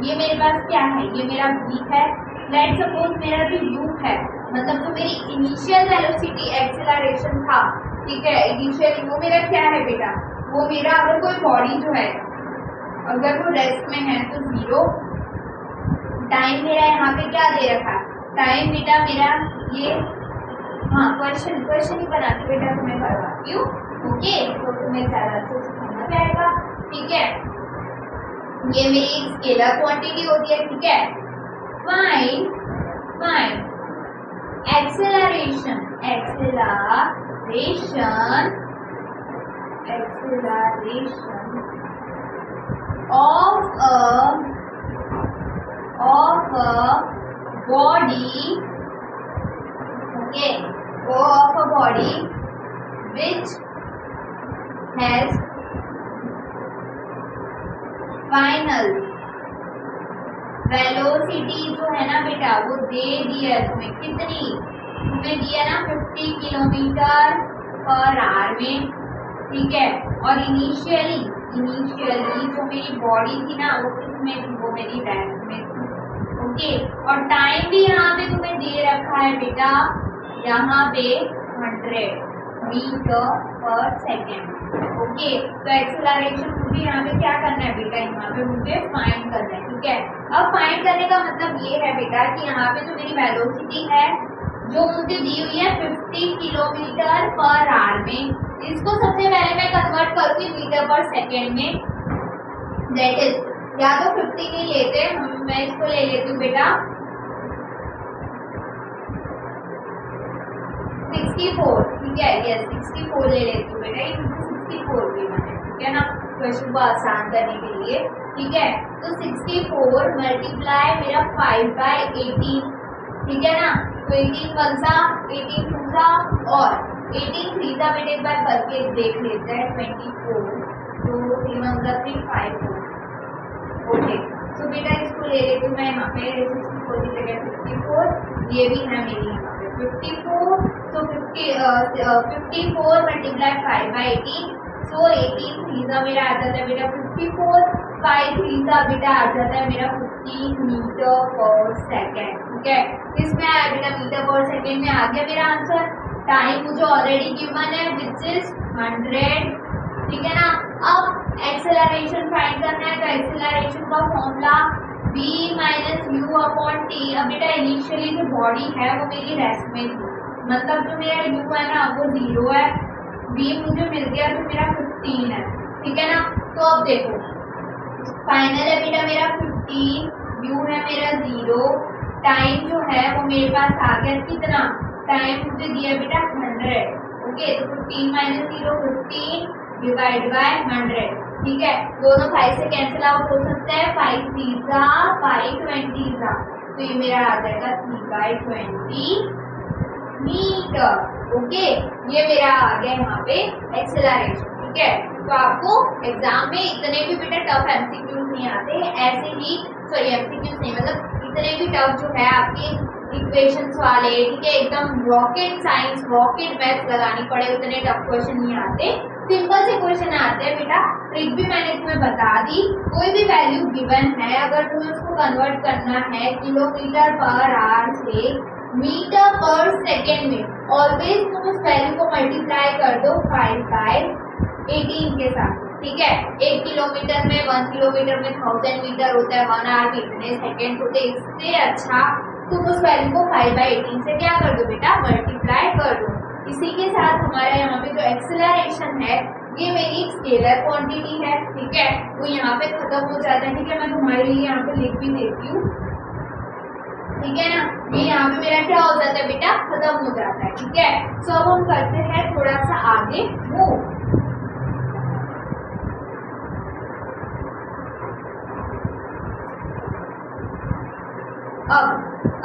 ये मेरे पास क्या है, ये मेरा v है। लेट सपोज मेरा जो u है, मतलब जो मेरी इनिशियल वेलोसिटी एक्सेलरेशन था, ठीक है, इनिशियल वो मेरा क्या है बेटा, वो मेरा अगर कोई बॉडी जो है अगर वो रेस्ट में है तो 0। टाइम मेरा यहाँ पे क्या दे रखा है, टाइम बेटा मेरा ये, हाँ क्वेश्चन ही बनाती बेटा तुम्हें करवाती हूँ, ओके, तो तुम्हें ज़्यादा अच्छे से समझ आएगा, ठीक है। ये मेरी एक स्केलर क्वांटिटी होती है, ठीक है। Find acceleration of a body, okay, of a body which has final velocity जो है ना बेटा वो दे दिया तुम्हें, कितनी तुम्हें दिया ना 50 किलोमीटर पर आवर में, ठीक है। और इनिशियली जो मेरी बॉडी थी ना वो किसमें थी, वो मेरी रेस्ट में थी, ओके। और टाइम भी यहाँ पे तुम्हें दे रखा है बेटा, यहाँ पे 100 मीटर पर सेकेंड, ओके। तो एक्सेलरेशन मुझे यहाँ पे क्या करना है बेटा, यहाँ पे मुझे फाइंड करना है, ठीक है। अब फाइंड करने का मतलब ये है बेटा कि यहाँ पे जो मेरी वेलोसिटी है जो मुझे दी हुई है 50 किलोमीटर पर आवर में, इसको सबसे पहले मैं कन्वर्ट करूँगी मीटर पर सेकेंड में, दैट इज या तो 50 नहीं लेते, मैं इसको ले लेती हूँ बेटा 64, ठीक है, यस 64 ले लेती हूँ बेटा, ये मुझे 64 भी बने, ठीक है ना, क्वेश्चन को आसान करने के लिए, ठीक है। तो 64 मल्टीप्लाई मेरा 5/18, ठीक है ना, तो 18 1 सा 18 2 सा और 18 3 सा बेटे एक बार करके देख लेते हैं 24, तो 3 1 सा 3 5 ओके। तो बेटा इसको ले लेती हूँ मैं यहाँ पे 64 की जगह 54, ये भी है मेरी यहाँ पे 54 तो 54 मल्टीप्लाई 5/18, सो 18 3 मेरा आ जाता है बेटा 54, 5 3 बेटा आ जाता है मेरा 15 मीटर पर सेकेंड। ठीक है, इसमें आया बेटा मीटर पर सेकेंड में आ गया मेरा आंसर। टाइम मुझे ऑलरेडी गिवन है विच इज 100। ठीक है ना। अब एक्सेलरेशन फाइंड करना है, तो एक्सेलरेशन का formula v minus you upon T. अब बेटा इनिशियली जो बॉडी है वो मेरी रेस्ट में थी, मतलब जो मेरा u है ना वो 0 है, v मुझे मिल गया तो मेरा 15 है। ठीक है ना। तो अब देखो फाइनल है बेटा मेरा 15, u है मेरा 0, टाइम जो है वो मेरे पास आ गया कितना, टाइम मुझे दिया बेटा 100। ओके, तो 15 माइनस 0 15 डिवाइड बाय 100। ठीक है, दोनों 5 से कैंसिल आउट हो सकता है, 5 3 5 20 तो ये मेरा आ जाएगा 3/20 मीटर। ओके, ये मेरा आ गया यहाँ पे एक्सेलरेशन। ठीक है, तो आपको एग्जाम में इतने भी बेटा टफ एमसीक्यूज नहीं आते, ऐसे ही सॉरी एमसीक्यूज नहीं, मतलब इतने भी टफ जो है आपके इक्वेशंस वाले, ठीक है, एकदम रॉकेट साइंस रॉकेट मैथ्स लगानी पड़े उतने टफ क्वेश्चन नहीं आते, सिंपल से क्वेश्चन आते हैं बेटा। ट्रिक भी मैंने तुम्हें बता दी, कोई भी वैल्यू गिवन है अगर तुम्हें उसको कन्वर्ट करना है किलोमीटर पर आवर से मीटर पर सेकेंड में, ऑलवेज तुम उस वैल्यू को मल्टीप्लाई कर दो 5/18 के साथ। ठीक है, 1 किलोमीटर में 1 किलोमीटर में 1000 मीटर होता है, 1 आवर में इतने सेकेंड होते हैं। इससे अच्छा तुम उस वैल्यू को 5/18 से क्या कर दो बेटा, मल्टीप्लाई कर दो। इसी के साथ हमारा यहाँ पे जो एक्सेलरेशन है ये मेरी स्केलर क्वांटिटी है। ठीक है, वो यहाँ पे खत्म हो जाता है। ठीक है, मैं तुम्हारे लिए यहाँ पे लिख भी देती हूँ। ठीक है ना, ये यहाँ पे मेरा क्या हो जाता है बेटा, खत्म हो जाता है। ठीक है, सो अब हम करते हैं थोड़ा सा आगे मूव।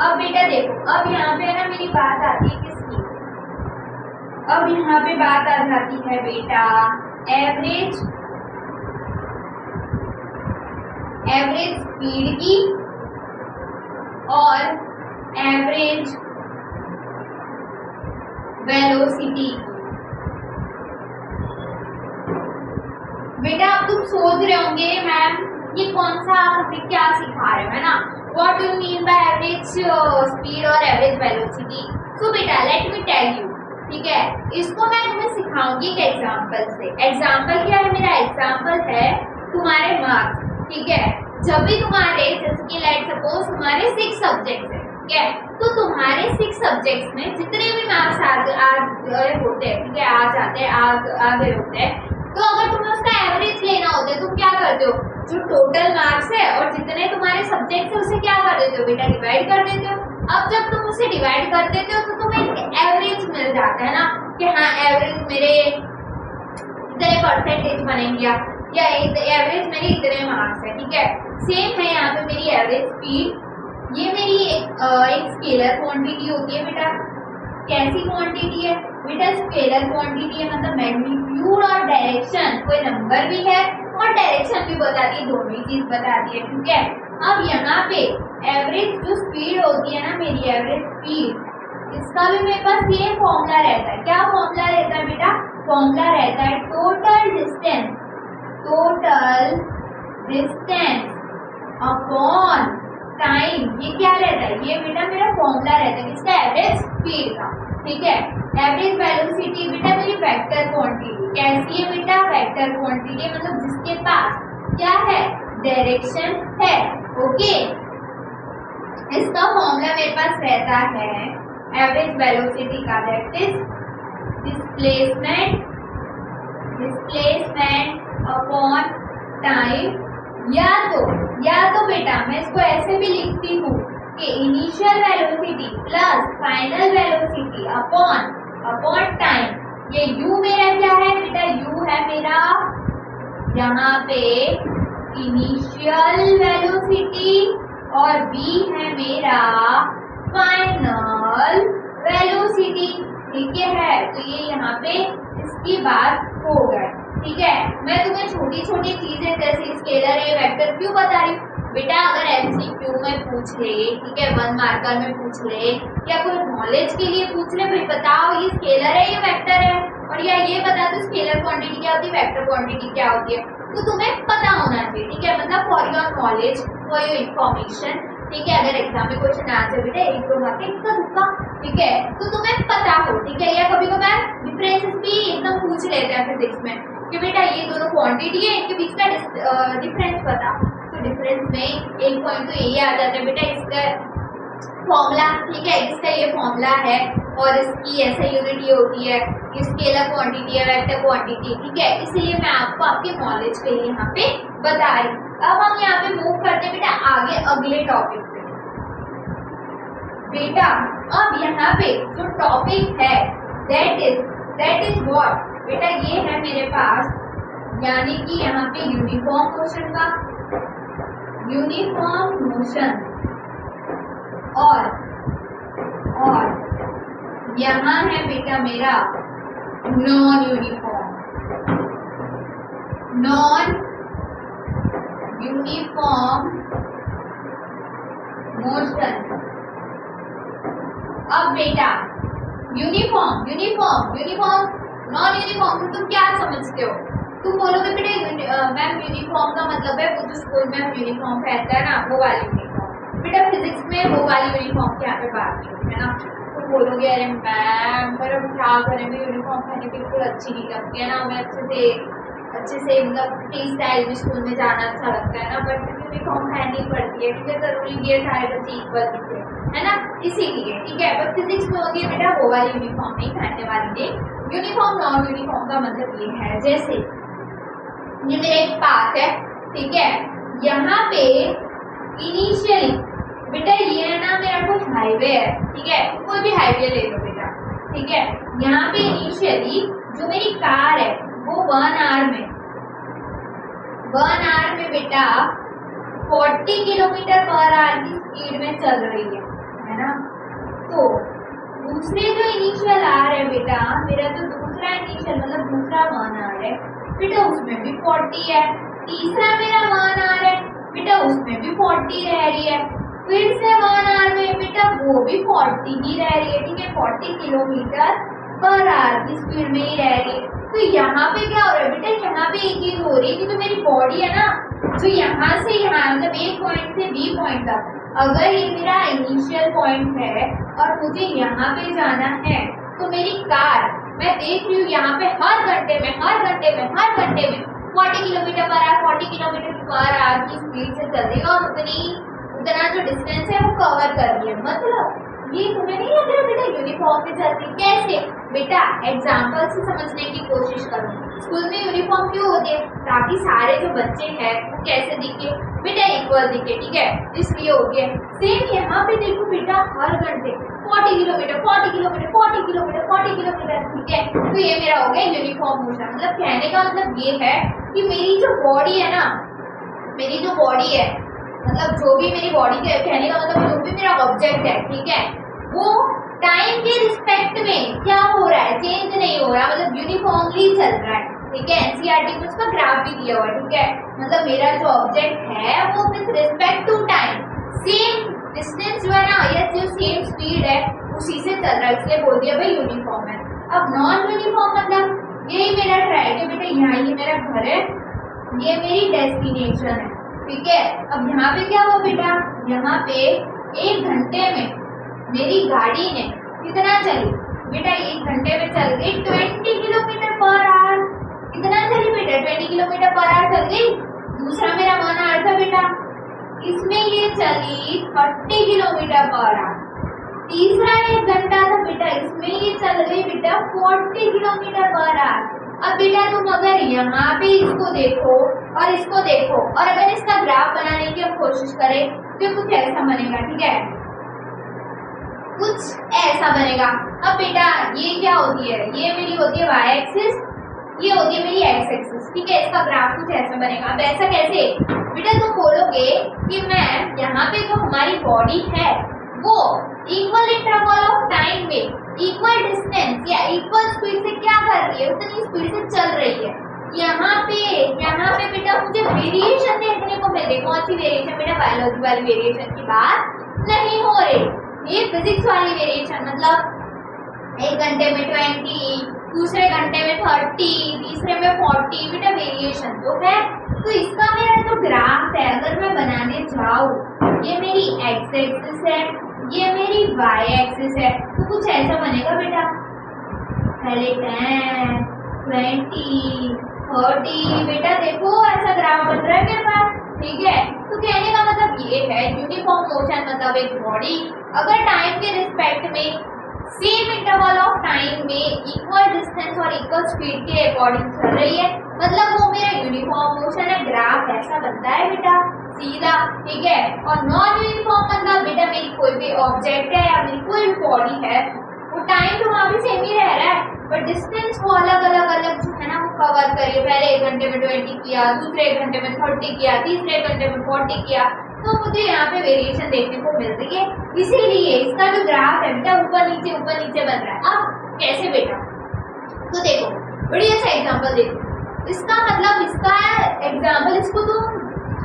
अब बेटा देखो, अब यहाँ पे ना मेरी बात आती है किसकी, अब यहाँ पे बात आ जाती है बेटा एवरेज स्पीड की और एवरेज वेलोसिटी। बेटा अब तुम सोच रहे होंगे मैम ये कौन सा हमें क्या सिखा रहे हैं ना, what do you mean by average speed और एवरेज वेलोसिटी। सो बेटा लेट मी टेल यू। ठीक है, इसको मैं तुम्हें सिखाऊंगी एक एग्जाम्पल से। एग्जाम्पल क्या है मेरा, एग्जाम्पल है तुम्हारे मार्क्स। ठीक है, जब भी तुम्हारे जैसे कि लाइक सपोज तुम्हारे 6 सब्जेक्ट्स है, ठीक है, तो तुम्हारे 6 सब्जेक्ट्स में जितने भी मार्क्स आ गए होते हैं, ठीक है, आ जाते हैं, आ गए होते हैं, तो अगर तुम्हें उसका एवरेज लेना होता है तुम क्या करते हो, जो टोटल मार्क्स है और जितने तुम्हारे सब्जेक्ट्स है उसे क्या कर देते हो बेटा, डिवाइड कर देते हो। अब जब तुम उसे डिवाइड कर देते हो तो तुम्हें एवरेज मिल जाता है ना, कि हाँ एवरेज मेरे इतने परसेंटेज बनेंगे या एवरेज मेरे इतने मार्क्स है। ठीक है, सेम है यहाँ पे मेरी एवरेज स्पीड। ये मेरी एक स्केलर क्वांटिटी होती है बेटा। कैसी क्वांटिटी है बेटा, स्केलर क्वांटिटी है, मतलब मैग्नीट्यूड और डायरेक्शन, कोई नंबर भी है और डायरेक्शन भी बताती है, दोनों ही चीज बताती है। ठीक है, अब यहाँ पे एवरेज जो स्पीड होती है ना मेरी एवरेज स्पीड, इसका भी मेरे पास ये फॉर्मूला रहता है। क्या फॉर्मूला रहता है बेटा, फॉर्मूला रहता है टोटल डिस्टेंस अपॉन टाइम। ये क्या रहता है, ये बेटा मेरा फॉर्मूला रहता है किसका, एवरेज स्पीड का। ठीक है, एवरेज वेलोसिटी बेटा मेरी वेक्टर क्वांटिटी। कैसी है बेटा, वेक्टर क्वांटिटी, मतलब जिसके पास क्या है, डायरेक्शन है। ओके, इसका फॉर्मूला मेरे पास रहता है एवरेज वेलोसिटी का, that is displacement upon time. या तो बेटा मैं इसको ऐसे भी लिखती हूँ कि initial velocity plus final velocity upon time. ये u मेरा क्या है बेटा, u है मेरा यहाँ पे इनिशियल वेलोसिटी और v है मेरा फाइनल वेलोसिटी। ठीक है, तो ये यहाँ पे इसकी बात हो गई। ठीक है, मैं तुम्हें छोटी छोटी चीजें जैसे स्केलर है, वेक्टर क्यों बता रही हूँ, बेटा अगर एमसीक्यू में पूछ ले, ठीक है, 1 मार्कर में पूछ ले या कोई नॉलेज के लिए पूछ ले, भाई बताओ ये स्केलर है ये वेक्टर है, और या ये बता दो स्केलर क्वांटिटी क्या होती है, वेक्टर क्वांटिटी क्या होती है, तो तुम्हें पता होना चाहिए, ठीक है, मतलब for your knowledge, for your information, ठीक है। अगर एग्जाम में क्वेश्चन आ जाए बेटा 1-2 मार्क का तुक्का, ठीक है, तो तुम्हें पता हो, ठीक है। या कभी कभार डिफरेंसेस भी एकदम पूछ लेते हैं फिजिक्स में कि बेटा ये दोनों क्वांटिटी है, इनके बीच का डिफरेंस पता, तो डिफरेंस में एक पॉइंट तो यही आ जाता है बेटा, इसका फॉर्मूला, ठीक है, इसका ये फॉर्मूला है और इसकी ऐसा यूनिट ये होती है, ये स्केलर क्वांटिटी है, वेक्टर क्वांटिटी, ठीक है। इसलिए मैं आपको आपके नॉलेज के लिए यहाँ पे बता रही हूँ। अब हम यहाँ पे मूव करते हैं बेटा आगे अगले टॉपिक पे। बेटा अब यहाँ पे जो टॉपिक है दैट इज व्हाट, बेटा ये है मेरे पास, यानी कि यहाँ पे यूनिफॉर्म मोशन का, यूनिफॉर्म मोशन, और यहाँ है बेटा मेरा नॉन यूनिफॉर्म मोशन। अब बेटा यूनिफॉर्म नॉन यूनिफॉर्म तुम क्या समझते हो? तुम बोलोगे बेटा मैम यूनिफॉर्म का मतलब है वो जो स्कूल में हम यूनिफॉर्म पहनते हैं ना, वो वाली यूनिफॉर्म। बेटा फिजिक्स में वो वाली यूनिफॉर्म की यहाँ पे बात नहीं है ना। तुम बोलोगे अरे मैम पर हम क्या करेंगे, यूनिफॉर्म पहने बिल्कुल अच्छी नहीं लगती है ना, हमें अच्छे से मतलब टी स्टाइल में स्कूल में जाना अच्छा लगता है ना, बट यूनिफॉर्म पहननी पड़ती है, ठीक है, जरूरी ये सारे बच्चे इक्वल दिखे, है ना, इसीलिए, ठीक है। बट फिजिक्स में होती है बेटा वो वाली यूनिफॉर्म नहीं पहनने वाली थी। यूनिफॉर्म नॉन यूनिफॉर्म का मतलब ये है, जैसे ये मेरा एक पाथ है, ठीक है, यहाँ पे इनिशियली बेटा ये है ना मेरा कुछ हाईवे है, ठीक है, कोई भी हाईवे ले लो बेटा, ठीक है। यहाँ पे इनिशियली जो मेरी कार है वो 1 आवर में बेटा 40 किलोमीटर पर आवर की स्पीड में चल रही है ना। तो दूसरे जो इनिशियल आवर है बेटा, मेरा जो दूसरा इनिशियल मतलब दूसरा 1 आवर है बेटा, उसमें भी 40 है। तीसरा मेरा 1 आवर है बेटा, उसमें भी 40 रह रही है। फिर से 1 आवर में बेटा वो भी 40 ही रह रही है, ठीक है, 40 किलोमीटर पर आवर की स्पीड में ही रह रही है। तो यहाँ पे क्या हो रहा है बेटा, यहाँ पे एक चीज हो रही है कि जो मेरी बॉडी है ना, जो यहाँ से यहाँ मतलब एक पॉइंट से बी पॉइंट तक, अगर ये मेरा इनिशियल पॉइंट है और मुझे यहाँ पे जाना है, तो मेरी कार मैं देख रही हूँ यहाँ पे हर घंटे में 40 kilometre per hour 40 kilometre per hour की स्पीड से चलेगा और उतना जो डिस्टेंस है वो कवर कर रही है। मतलब ये तुम्हें नहीं लग रहा बेटा यूनिफॉर्म में चलती कैसे? बेटा एग्जाम्पल से समझने की कोशिश करो। स्कूल में यूनिफॉर्म क्यों होती है? ताकि सारे जो बच्चे हैं वो कैसे दिखे बेटा, इक्वल दिखे, ठीक है, इसलिए होती है। सेम यहाँ पे देखो बेटा हर घंटे 40 किलोमीटर, ठीक है। तो ये मेरा हो गया यूनिफॉर्म मोशन। मतलब कहने का मतलब ये है कि मेरी जो बॉडी है ना, मेरी जो बॉडी है मतलब जो भी मेरी बॉडी के कहने का मतलब जो भी मेरा ऑब्जेक्ट है, ठीक है, वो टाइम के रिस्पेक्ट में क्या हो रहा है, चेंज नहीं हो रहा, मतलब यूनिफॉर्मली चल रहा है, ठीक है। एनसीईआरटी में उसका ग्राफ भी दिया हुआ है, ठीक है। मतलब मेरा जो ऑब्जेक्ट है वो with respect to time same distance जो है ना या जो सेम स्पीड है उसी से चल रहा है, इसलिए बोल दिया भाई यूनिफॉर्म है। अब नॉन यूनिफॉर्म मतलब यही मेरा ट्रैक है बेटा, यहाँ ये मेरा घर है, ये मेरी डेस्टिनेशन है, ठीक है। अब यहाँ पे क्या हुआ बेटा, यहाँ पे 1 घंटे में मेरी गाड़ी ने कितना चली बेटा, 1 घंटे में चल गई 20 किलोमीटर पर आवर। कितना चली बेटा, 20 किलोमीटर पर आवर चल गई। दूसरा मेरा 1 आवर था बेटा, इसमें ये चली 30 किलोमीटर पर आवर। तीसरा 1 घंटा था बेटा, इसमें ये चल गई बेटा 40 किलोमीटर पर आवर। अब बेटा तुम अगर यहाँ पे इसको देखो और इसको देखो और अगर इसका ग्राफ बनाने की हम कोशिश करें तो कुछ ऐसा बनेगा, ठीक है, कुछ ऐसा बनेगा। अब बेटा ये क्या होती है, ये मेरी होती है y एक्सिस, ये होती है मेरी x एक्सिस, ठीक है। इसका ग्राफ कुछ ऐसा बनेगा। अब ऐसा कैसे बेटा, तुम बोलोगे कि मैं यहाँ पे जो हमारी बॉडी है वो इक्वल इंटरवल ऑफ टाइम में इक्वल डिस्टेंस या इक्वल स्पीड से क्या कर रही है, उतनी स्पीड से चल रही है, यहाँ पे बेटा मुझे वेरिएशन देखने को मिल रही। कौन सी वेरिएशन बेटा? बायोलॉजी वाली वेरिएशन की बात नहीं हो रही, ये फिजिक्स वाली वेरिएशन। मतलब एक घंटे में 20, दूसरे घंटे में 30, तीसरे में 40 बेटा वेरिएशन तो है। तो इसका मेरा जो ग्राफ है अगर मैं बनाने जाऊँ, ये मेरी एक्स एक्सिस है, ये मेरी वाई एक्सिस है, तो कुछ ऐसा बनेगा बेटा। पहले 10, 20, 30 बेटा देखो ऐसा ग्राफ बन रहा है मेरे पास, ठीक है। तो कहने का मतलब ये है यूनिफॉर्म मोशन मतलब एक बॉडी अगर टाइम के रिस्पेक्ट में सेम इंटरवल ऑफ टाइम में इक्वल डिस्टेंस और इक्वल स्पीड के अकॉर्डिंग चल रही है, मतलब वो मेरा यूनिफॉर्म मोशन है। ग्राफ ऐसा बनता है बेटा सीधा, ठीक है। और नॉन यूनिफॉर्म मतलब बेटा मेरी कोई भी ऑब्जेक्ट है या मेरी कोई भी बॉडी है, वो टाइम तो वहाँ भी सेम ही रह रहा है, पर डिस्टेंस को अलग जो है ना वो कवर करिए। पहले एक घंटे में 20 किया, दूसरे एक घंटे में 30 किया, तीसरे एक घंटे में 40 किया, तो मुझे यहाँ पे वेरिएशन देखने को मिल रही है। इसीलिए इसका जो ग्राफ है बेटा ऊपर नीचे बन रहा है। अब कैसे बेटा? तो देखो बढ़िया सा एग्जाम्पल देखो। इसका मतलब इसका एग्जाम्पल इसको तुम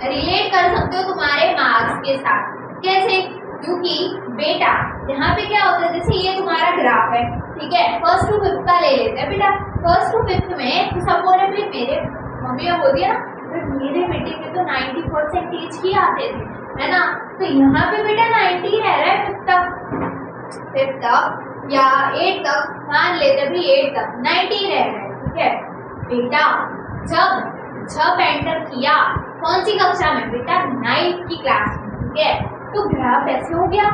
रिलेट कर सकते हो तुम्हारे मार्क्स के साथ। कैसे? क्योंकि बेटा यहाँ पे क्या होता है, जैसे ये तुम्हारा ग्राफ है, ठीक है। 1st to 5th का ले लेते हैं बेटा। 1st to 5th में तो सबको मेरे मम्मी ने बोल दिया ना, मेरे बेटे में तो 90% ही आते थे, है ना। तो यहाँ पे बेटा 90 रह रहा है 5th तक या 8 तक, मान लेते भी 8 तक 90 रह रहा है, ठीक है बेटा। जब एंटर किया कौन सी कक्षा में बेटा? 9th की क्लास में, ठीक है। तो ग्राफ ऐसे हो गया,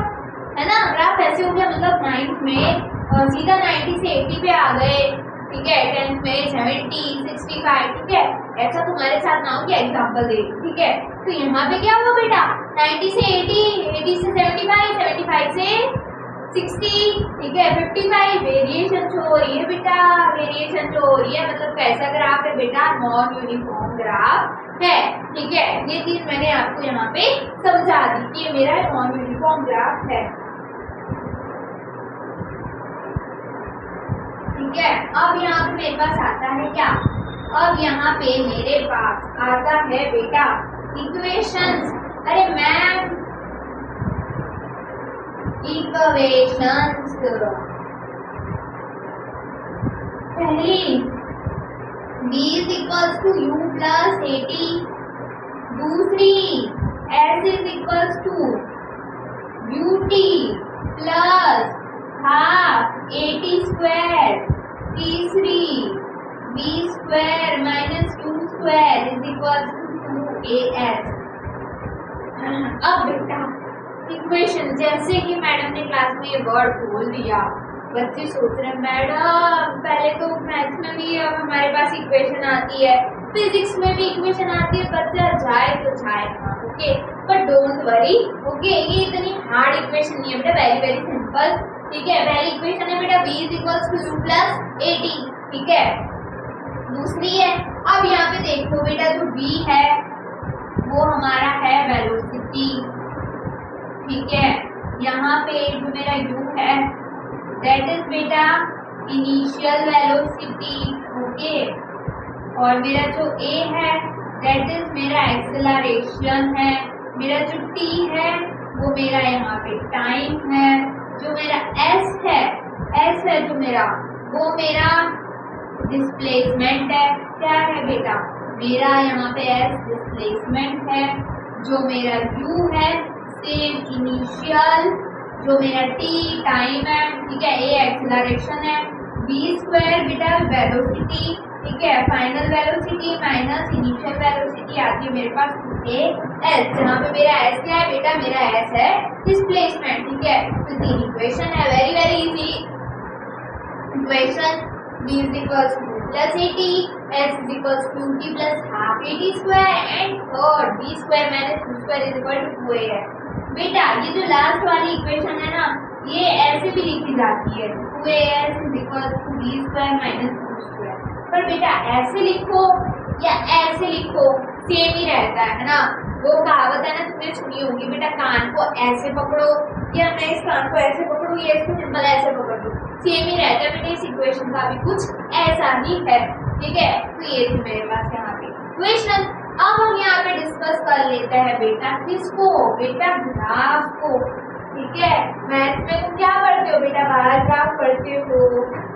है ना। ग्राफ ऐसे हो गया मतलब 9th में सीधा 90 से 80 पे आ गए, ठीक है। 10th में 70, 65, ठीक है। ऐसा तुम्हारे साथ ना हो कि एग्जाम्पल दे, ठीक है। तो यहाँ पे क्या होगा बेटा? 90 से 80, 80 से 75, 75 से 60, ठीक है। 55 वेरिएशन शो हो रही है बेटा, वेरिएशन शो हो रही है। मतलब कैसा ग्राफ है बेटा? नॉन यूनिफॉर्म ग्राफ है, ठीक है। ये चीज मैंने आपको यहाँ पे समझा दी कि ये मेरा नॉन यूनिफॉर्म ग्राफ है, ठीक है। अब यहाँ पे मेरे पास आता है क्या? अब यहाँ पे मेरे पास आता है बेटा इक्वेशंस। अरे मैम इक्वेशंस, पहली v is equals to u plus 80, दूसरी s is equals to ut plus half 80 square, तीसरी v square minus u square is equals to 2as। अब बेटा इक्वेशन, जैसे कि मैडम ने क्लास में ये वर्ड बोल दिया, बच्चे सोच रहे हैं मैडम पहले तो मैथ्स में भी अब हमारे पास इक्वेशन आती है, फिजिक्स में भी इक्वेशन आती है, बच्चा जाए तो जाए, okay. But don't worry, okay. ये इतनी हार्ड इक्वेशन नहीं है बेटा, वेरी वेरी सिंपल, ठीक है। पहली इक्वेशन है बेटा v is equals to u plus 80, ठीक है। दूसरी है, अब यहाँ पे देखो बेटा जो v है वो हमारा है वेलोसिटी, ठीक है। यहाँ पे जो मेरा u है दैट इज बेटा इनिशियल वेलोसिटी, ओके। और मेरा जो a है दैट इज मेरा एक्सेलरेशन है, मेरा जो t है वो मेरा यहाँ पे टाइम है, जो मेरा s है जो मेरा वो मेरा डिस्प्लेसमेंट है। क्या है बेटा? मेरा यहाँ पे s डिस्प्लेसमेंट है, जो मेरा u है सेम इनिशियल, जो मेरा t टाइम है, ठीक है। a एक्सेलरेशन है, v स्क्वायर बेटा वेलोसिटी, ठीक है। Final velocity minus initial velocity आती है मेरे पास a s, जहाँ पे मेरा s क्या है बेटा? मेरा s है डिस्प्लेसमेंट, ठीक है। तो तीन इक्वेशन है, very very easy equation. v is equals to plus 80, s is equals to ut plus half 80 square, and third v square minus u square is equal to 2a है बेटा। ये जो लास्ट वाली इक्वेशन है ना, ये ऐसे भी लिखी जाती है 2as is equals to v square minus u square। पर बेटा ऐसे लिखो या ऐसे लिखो सेम ही रहता है ना। वो कहावत है ना, तुमने सुनी होगी बेटा, कान को ऐसे पकड़ो या मैं इस कान को ऐसे पकड़ू या इसको सिंपल ऐसे पकड़ दो, सेम ही रहता है बेटा। इस इक्वेशन का भी कुछ ऐसा ही है, ठीक है। तो ये थे मेरे पास यहाँ पे क्वेश्चन। अब हम यहाँ पे डिस्कस कर लेते हैं बेटा किसको, बेटा ग्राफ को। ठीक है, मैथ्स में तुम क्या पढ़ते हो बेटा, बार ग्राफ पढ़ते हो,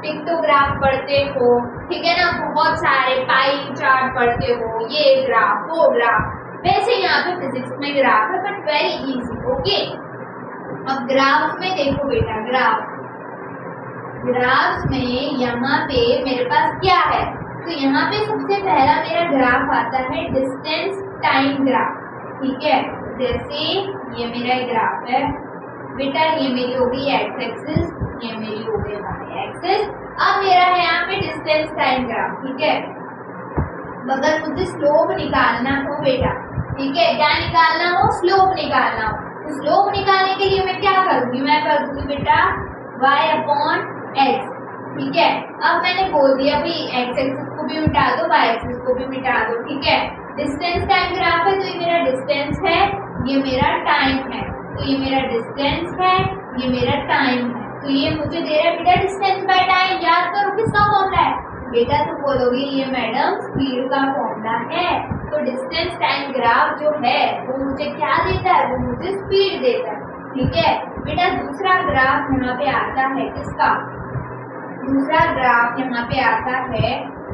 पिक्टोग्राफ पढ़ते हो, ठीक है ना, बहुत सारे पाई चार्ट पढ़ते हो, ये ग्राफ वो ग्राफ। वैसे यहाँ पे फिजिक्स में ग्राफ है बट वेरी इजी। ओके, अब ग्राफ में देखो बेटा, ग्राफ में यहाँ पे मेरे पास क्या है, तो यहाँ पे सबसे पहला मेरा ग्राफ आता है डिस्टेंस टाइम ग्राफ। ठीक है, जैसे ये मेरा ग्राफ है बेटा, ये मेरी हो गई एक्स एक्सिस, ये मेरी हो गई वाई एक्सिस। अब मेरा है यहाँ पे डिस्टेंस टाइम ग्राफ। ठीक है, अगर मुझे स्लोप निकालना हो बेटा, ठीक है, क्या निकालना हो, स्लोप निकालना हो, तो स्लोप निकालने के लिए मैं क्या करूंगी, मैं कर दूंगी बेटा y अपॉन एक्स। ठीक है, अब मैंने बोल दिया भाई एक्स एक्सिस को भी मिटा दो, वाई एक्सिस को भी मिटा दो। ठीक है, डिस्टेंस टाइम ग्राफ है, तो ये मेरा डिस्टेंस है, ये मेरा टाइम है, तो ये मेरा डिस्टेंस है, ये मेरा टाइम है, तो ये मुझे दे रहा है बेटा डिस्टेंस बाय टाइम। याद करो किसका फॉर्मूला है बेटा, तो बोलोगे ये मैडम स्पीड का फॉर्मूला है। तो डिस्टेंस टाइम ग्राफ जो है वो मुझे क्या देता है, वो मुझे स्पीड देता है। ठीक है बेटा, दूसरा ग्राफ यहाँ पे आता है किसका, दूसरा ग्राफ यहाँ पे आता है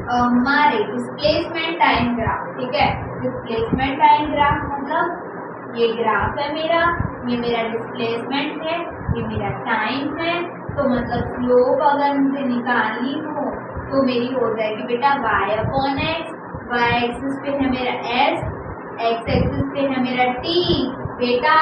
हमारे डिस्प्लेसमेंट टाइम ग्राफ। ठीक है, डिस्प्लेसमेंट टाइम ग्राफ मतलब ये ग्राफ है मेरा, ये मेरा डिस्प्लेसमेंट है, ये मेरा टाइम है, तो मतलब स्लोप अगर मुझे निकालनी हो तो मेरी हो जाएगी बेटा y upon x, y axis पे है मेरा s, एक्स एक्सिस पे है मेरा t। बेटा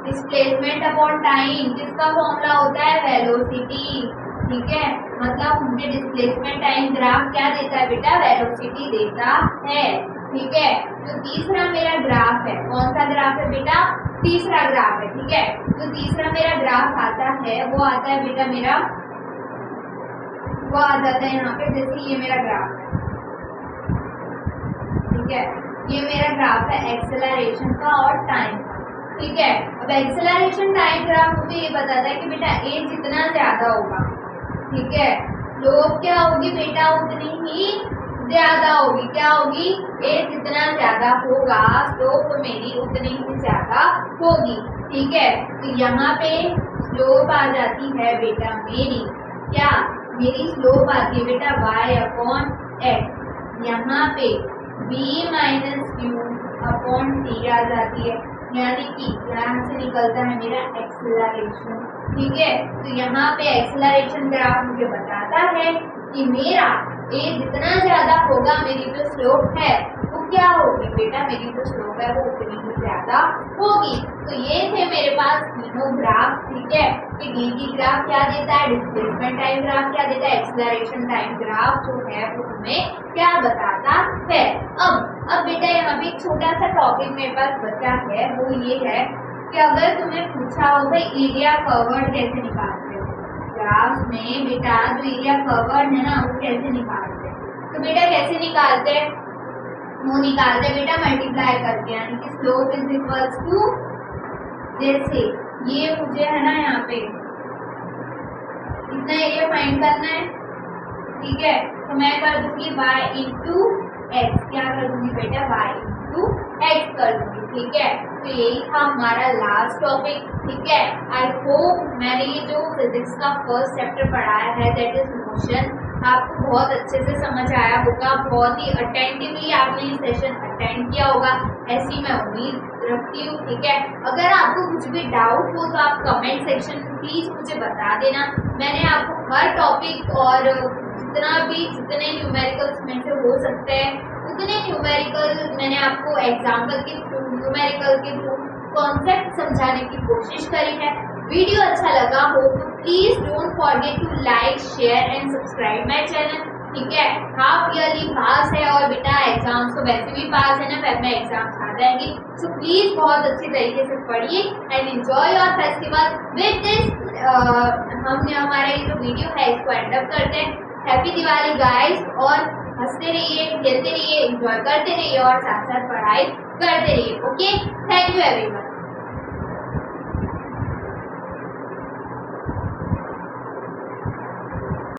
डिस्प्लेसमेंट अपॉन टाइम किसका फॉर्मूला होता है, वेलोसिटी। ठीक है, मतलब मुझे डिस्प्लेसमेंट टाइम ग्राफ क्या देता है बेटा, वेलोसिटी देता है। ठीक है, जो तीसरा मेरा ग्राफ है, कौन सा ग्राफ है बेटा, तीसरा ग्राफ है। ठीक है, जो तीसरा मेरा ग्राफ आता है वो आता है बेटा मेरा, वो आ जाता है यहाँ पे, जैसे ये मेरा ग्राफ है। ठीक है, ये मेरा ग्राफ है एक्सेलरेशन का और टाइम का। ठीक है, अब एक्सेलरेशन टाइम ग्राफ मुझे ये बताता है कि बेटा ए जितना ज्यादा होगा, ठीक है, स्लोप क्या होगी बेटा उतनी ही ज्यादा होगी, क्या होगी, ए जितना ज्यादा होगा स्लोप मेरी उतनी ही ज्यादा होगी। ठीक है, तो यहाँ पे स्लोप आ जाती है बेटा मेरी, क्या मेरी स्लोप आती है बेटा y अपॉन एक्स, यहाँ पे b minus Q upon T आ जाती है, यानी कि यहाँ से निकलता है मेरा एक्सेलरेशन। ठीक है, तो यहाँ पे एक्सेलरेशन ग्राफ मुझे बताता है कि मेरा ए जितना ज्यादा होगा मेरी जो स्लोप है वो क्या होगी बेटा, मेरी जो स्लोप है वो उतनी ही ज्यादा होगी। तो ये थे मेरे पास तीनों ग्राफ। ठीक है, कि डी की ग्राफ क्या देता है, डिस्प्लेसमेंट टाइम ग्राफ क्या देता है, एक्सेलरेशन टाइम ग्राफ जो है वो हमें क्या बताता है। अब बेटा यहाँ पे एक छोटा सा टॉपिक मेरे पास बचा है, वो ये है कि अगर तुम्हें पूछा हो भाई एरिया कवर्ड कैसे निकालते हो, ग्राफ में बेटा जो एरिया कवर्ड है ना वो कैसे निकालते हैं, तो बेटा कैसे निकालते हैं, वो निकालते बेटा मल्टीप्लाई करके, यानी कि स्लोप इज इक्वल्स टू, जैसे ये मुझे है ना यहाँ पे इतना एरिया फाइंड करना है। ठीक है, तो मैं कर दूंगी y इंटू एक्स, क्या कर दूंगी बेटा y इंटू एक्स कर दूंगी। ठीक है, तो यही था हमारा लास्ट टॉपिक। ठीक है, आई होप मैंने ये जो फिजिक्स का फर्स्ट चैप्टर पढ़ाया है दैट इज मोशन आपको बहुत अच्छे से समझ आया होगा, बहुत ही अटेंटिवली आपने ये सेशन अटेंड किया होगा, ऐसी मैं उम्मीद रखती हूँ। ठीक है, अगर आपको कुछ भी डाउट हो तो आप कमेंट सेक्शन में प्लीज मुझे बता देना। मैंने आपको हर टॉपिक और जितने न्यूमेरिकल्स में से हो सकते हैं उतने न्यूमेरिकल मैंने आपको एग्जाम्पल के थ्रू, न्यूमेरिकल के थ्रू कॉन्सेप्ट समझाने की कोशिश करी है। वीडियो अच्छा लगा हो तो please don't forget to like, share and subscribe my channel. ठीक है, हाफ ईयरली पास है और बेटा एग्जाम्स तो वैसे भी पास है ना, फिर में एग्जाम्स आ जाएंगी, सो प्लीज बहुत अच्छी तरीके से पढ़िए and enjoy your festival. With this हमने हमारे जो वीडियो है इसको एंड अप करते हैं। हैप्पी दिवाली गाइस, और हंसते रहिए, खेलते रहिए, एंजॉय करते रहिए और साथ साथ पढ़ाई करते रहिए। Okay, thank you everyone.